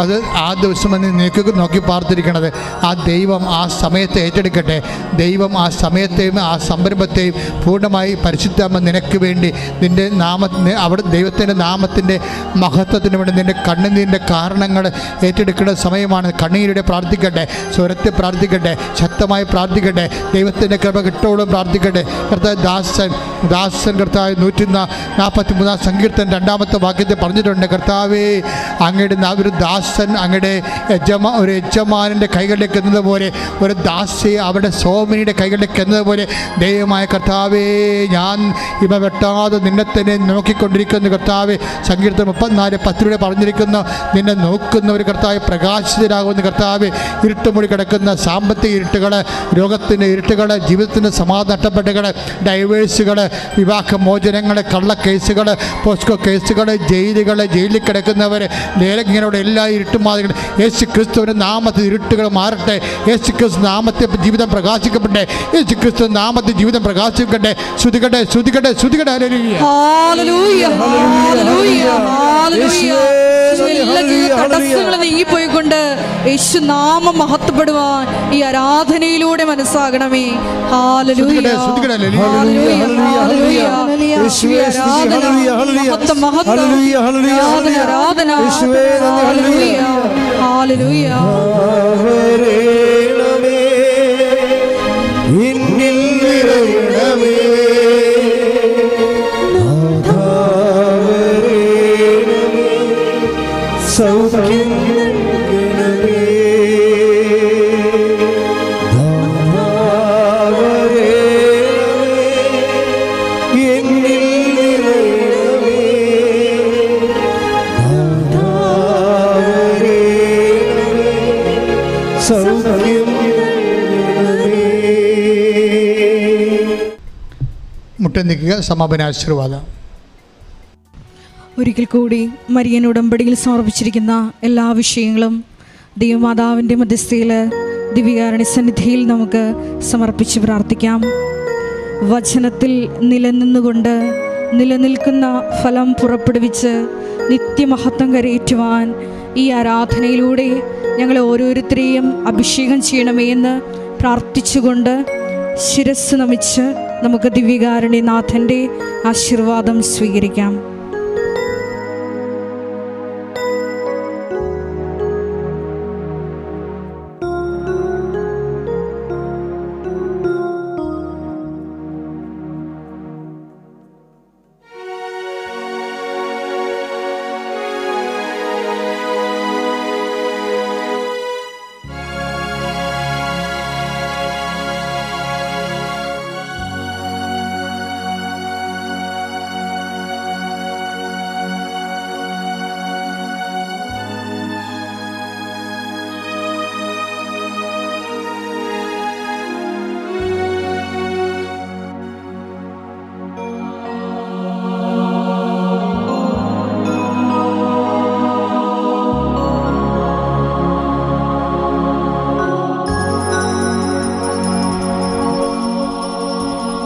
അത് ആ ദിവസം നീക്ക് നോക്കി പാർത്തിരിക്കണത് ആ ദൈവം ആ സമയത്തെ ഏറ്റെടുക്കട്ടെ. ദൈവം ആ സമയത്തെയും ആ സംരംഭത്തെയും പൂർണ്ണമായി പരിശുദ്ധമ്മ നിനക്ക് വേണ്ടി നിൻ്റെ അവിടെ ദൈവത്തിൻ്റെ നാമത്തിൻ്റെ മഹത്വത്തിന് വേണ്ടി നിൻ്റെ കണ്ണുനീരിൻ്റെ കാരണങ്ങൾ ഏറ്റെടുക്കേണ്ട സമയമാണ്. കണ്ണീരുടെ പ്രാർത്ഥിക്കട്ടെ, സ്വരത്തെ പ്രാർത്ഥിക്കട്ടെ, ശക്തമായി പ്രാർത്ഥിക്കട്ടെ, ദൈവത്തിൻ്റെ കൃപ കിട്ടോളം പ്രാർത്ഥിക്കട്ടെ. കർത്താവ് ദാസൻ കർത്താവ് 143 സങ്കീർത്തനം 2-ാമത്തെ വാക്യത്തിൽ പറഞ്ഞിട്ടുണ്ട്, കർത്താവേ അങ്ങയുടെ ഒരു ദാസൻ അങ്ങയുടെ ഒരു യജമാനൻ്റെ കൈകളിലേക്ക് എന്നതുപോലെ, ഒരു ദാസിയെ അവിടെ സോമിനിയുടെ കൈകളിലേക്ക് എന്നതുപോലെ ദൈവമായ കർത്താവേ ഞാൻ ഇവ വെട്ടാതെ നിന്നെ തന്നെ നോക്കിക്കൊണ്ടിരിക്കുന്നു. കർത്താവേ സങ്കീർത്തനം 34:10 പറഞ്ഞിരിക്കുന്നു, നിന്നെ നോക്കുന്നവർ കർത്താവ് പ്രകാശിതരാകുന്ന കർത്താവ്. ഇരുട്ടുമൂടി കിടക്കുന്ന സാമ്പത്തിക ഇരുട്ടുകൾ, രോഗത്തിൻ്റെ ഇരുട്ടുകൾ, ജീവിതത്തിൻ്റെ സമാധാനം നഷ്ടപ്പെട്ടുകൾ, ഡൈവേഴ്സുകൾ, വിവാഹമോചനങ്ങൾ, കള്ളക്കേസുകൾ, പോസ്കോ കേസുകൾ, ജയിലിൽ കിടക്കുന്നവർ, ലേലങ്ങനോട് എല്ലാ ഇരുട്ടുമാതികളും യേശു ക്രിസ്തുവിൻ്റെ നാമത്തിൽ ഇരുട്ടുകൾ മാറട്ടെ. യേശു ക്രിസ്തു നാമത്തെ ജീവിതം പ്രകാശിക്കപ്പെട്ടെ. യേശു ക്രിസ്തു നാമത്തിൽ ജീവിതം പ്രകാശിക്കട്ടെ. ശ്രുതികട്ടെ, ശ്രുതികട്ടെ, ശ്രുതികട്ടെ. ഹല്ലേലൂയ, ഹല്ലേലൂയ, ഹല്ലേലൂയ. എല്ലാ തടസ്സങ്ങളും നീങ്ങിപ്പോയിക്കൊണ്ട് യേശു നാമം മഹത്വപ്പെടുവാൻ ഈ ആരാധനയിലൂടെ മനസ്സാകണമേ. ഹല്ലേലൂയ, ഹല്ലേലൂയ, ഹല്ലേലൂയ. യേശുവേ ആരാധന, മഹത്വം, മഹത്വം, ആരാധന, ആരാധന. ഹല്ലേലൂയ, ഹല്ലേലൂയ. എന്നിൽ നിറയണമേ, സൗഖ്യം നൽകണമേ, എന്നിൽ നിറയണമേ, സൗഖ്യം നൽകണമേ. മുട്ടനിക്കുക. സമാപനാശീർവാദം. ഒരിക്കൽ കൂടി മരിയൻ ഉടമ്പടിയിൽ സമർപ്പിച്ചിരിക്കുന്ന എല്ലാ വിഷയങ്ങളും ദൈവമാതാവിൻ്റെ മധ്യസ്ഥയിൽ ദിവ്യകാരുണ്യ സന്നിധിയിൽ നമുക്ക് സമർപ്പിച്ച് പ്രാർത്ഥിക്കാം. വചനത്തിൽ നിലനിന്നുകൊണ്ട് നിലനിൽക്കുന്ന ഫലം പുറപ്പെടുവിച്ച് നിത്യമഹത്വം കരയേറ്റുവാൻ ഈ ആരാധനയിലൂടെ ഞങ്ങളെ ഓരോരുത്തരെയും അഭിഷേകം ചെയ്യണമേ എന്ന് പ്രാർത്ഥിച്ചുകൊണ്ട് ശിരസ് നമിച്ച് നമുക്ക് ദിവ്യകാരുണ്യനാഥൻ്റെ ആശീർവാദം സ്വീകരിക്കാം.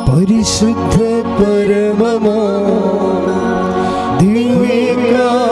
പരിശുദ്ധ പരമമാ ദിവ്യകാരുണ്യമേ,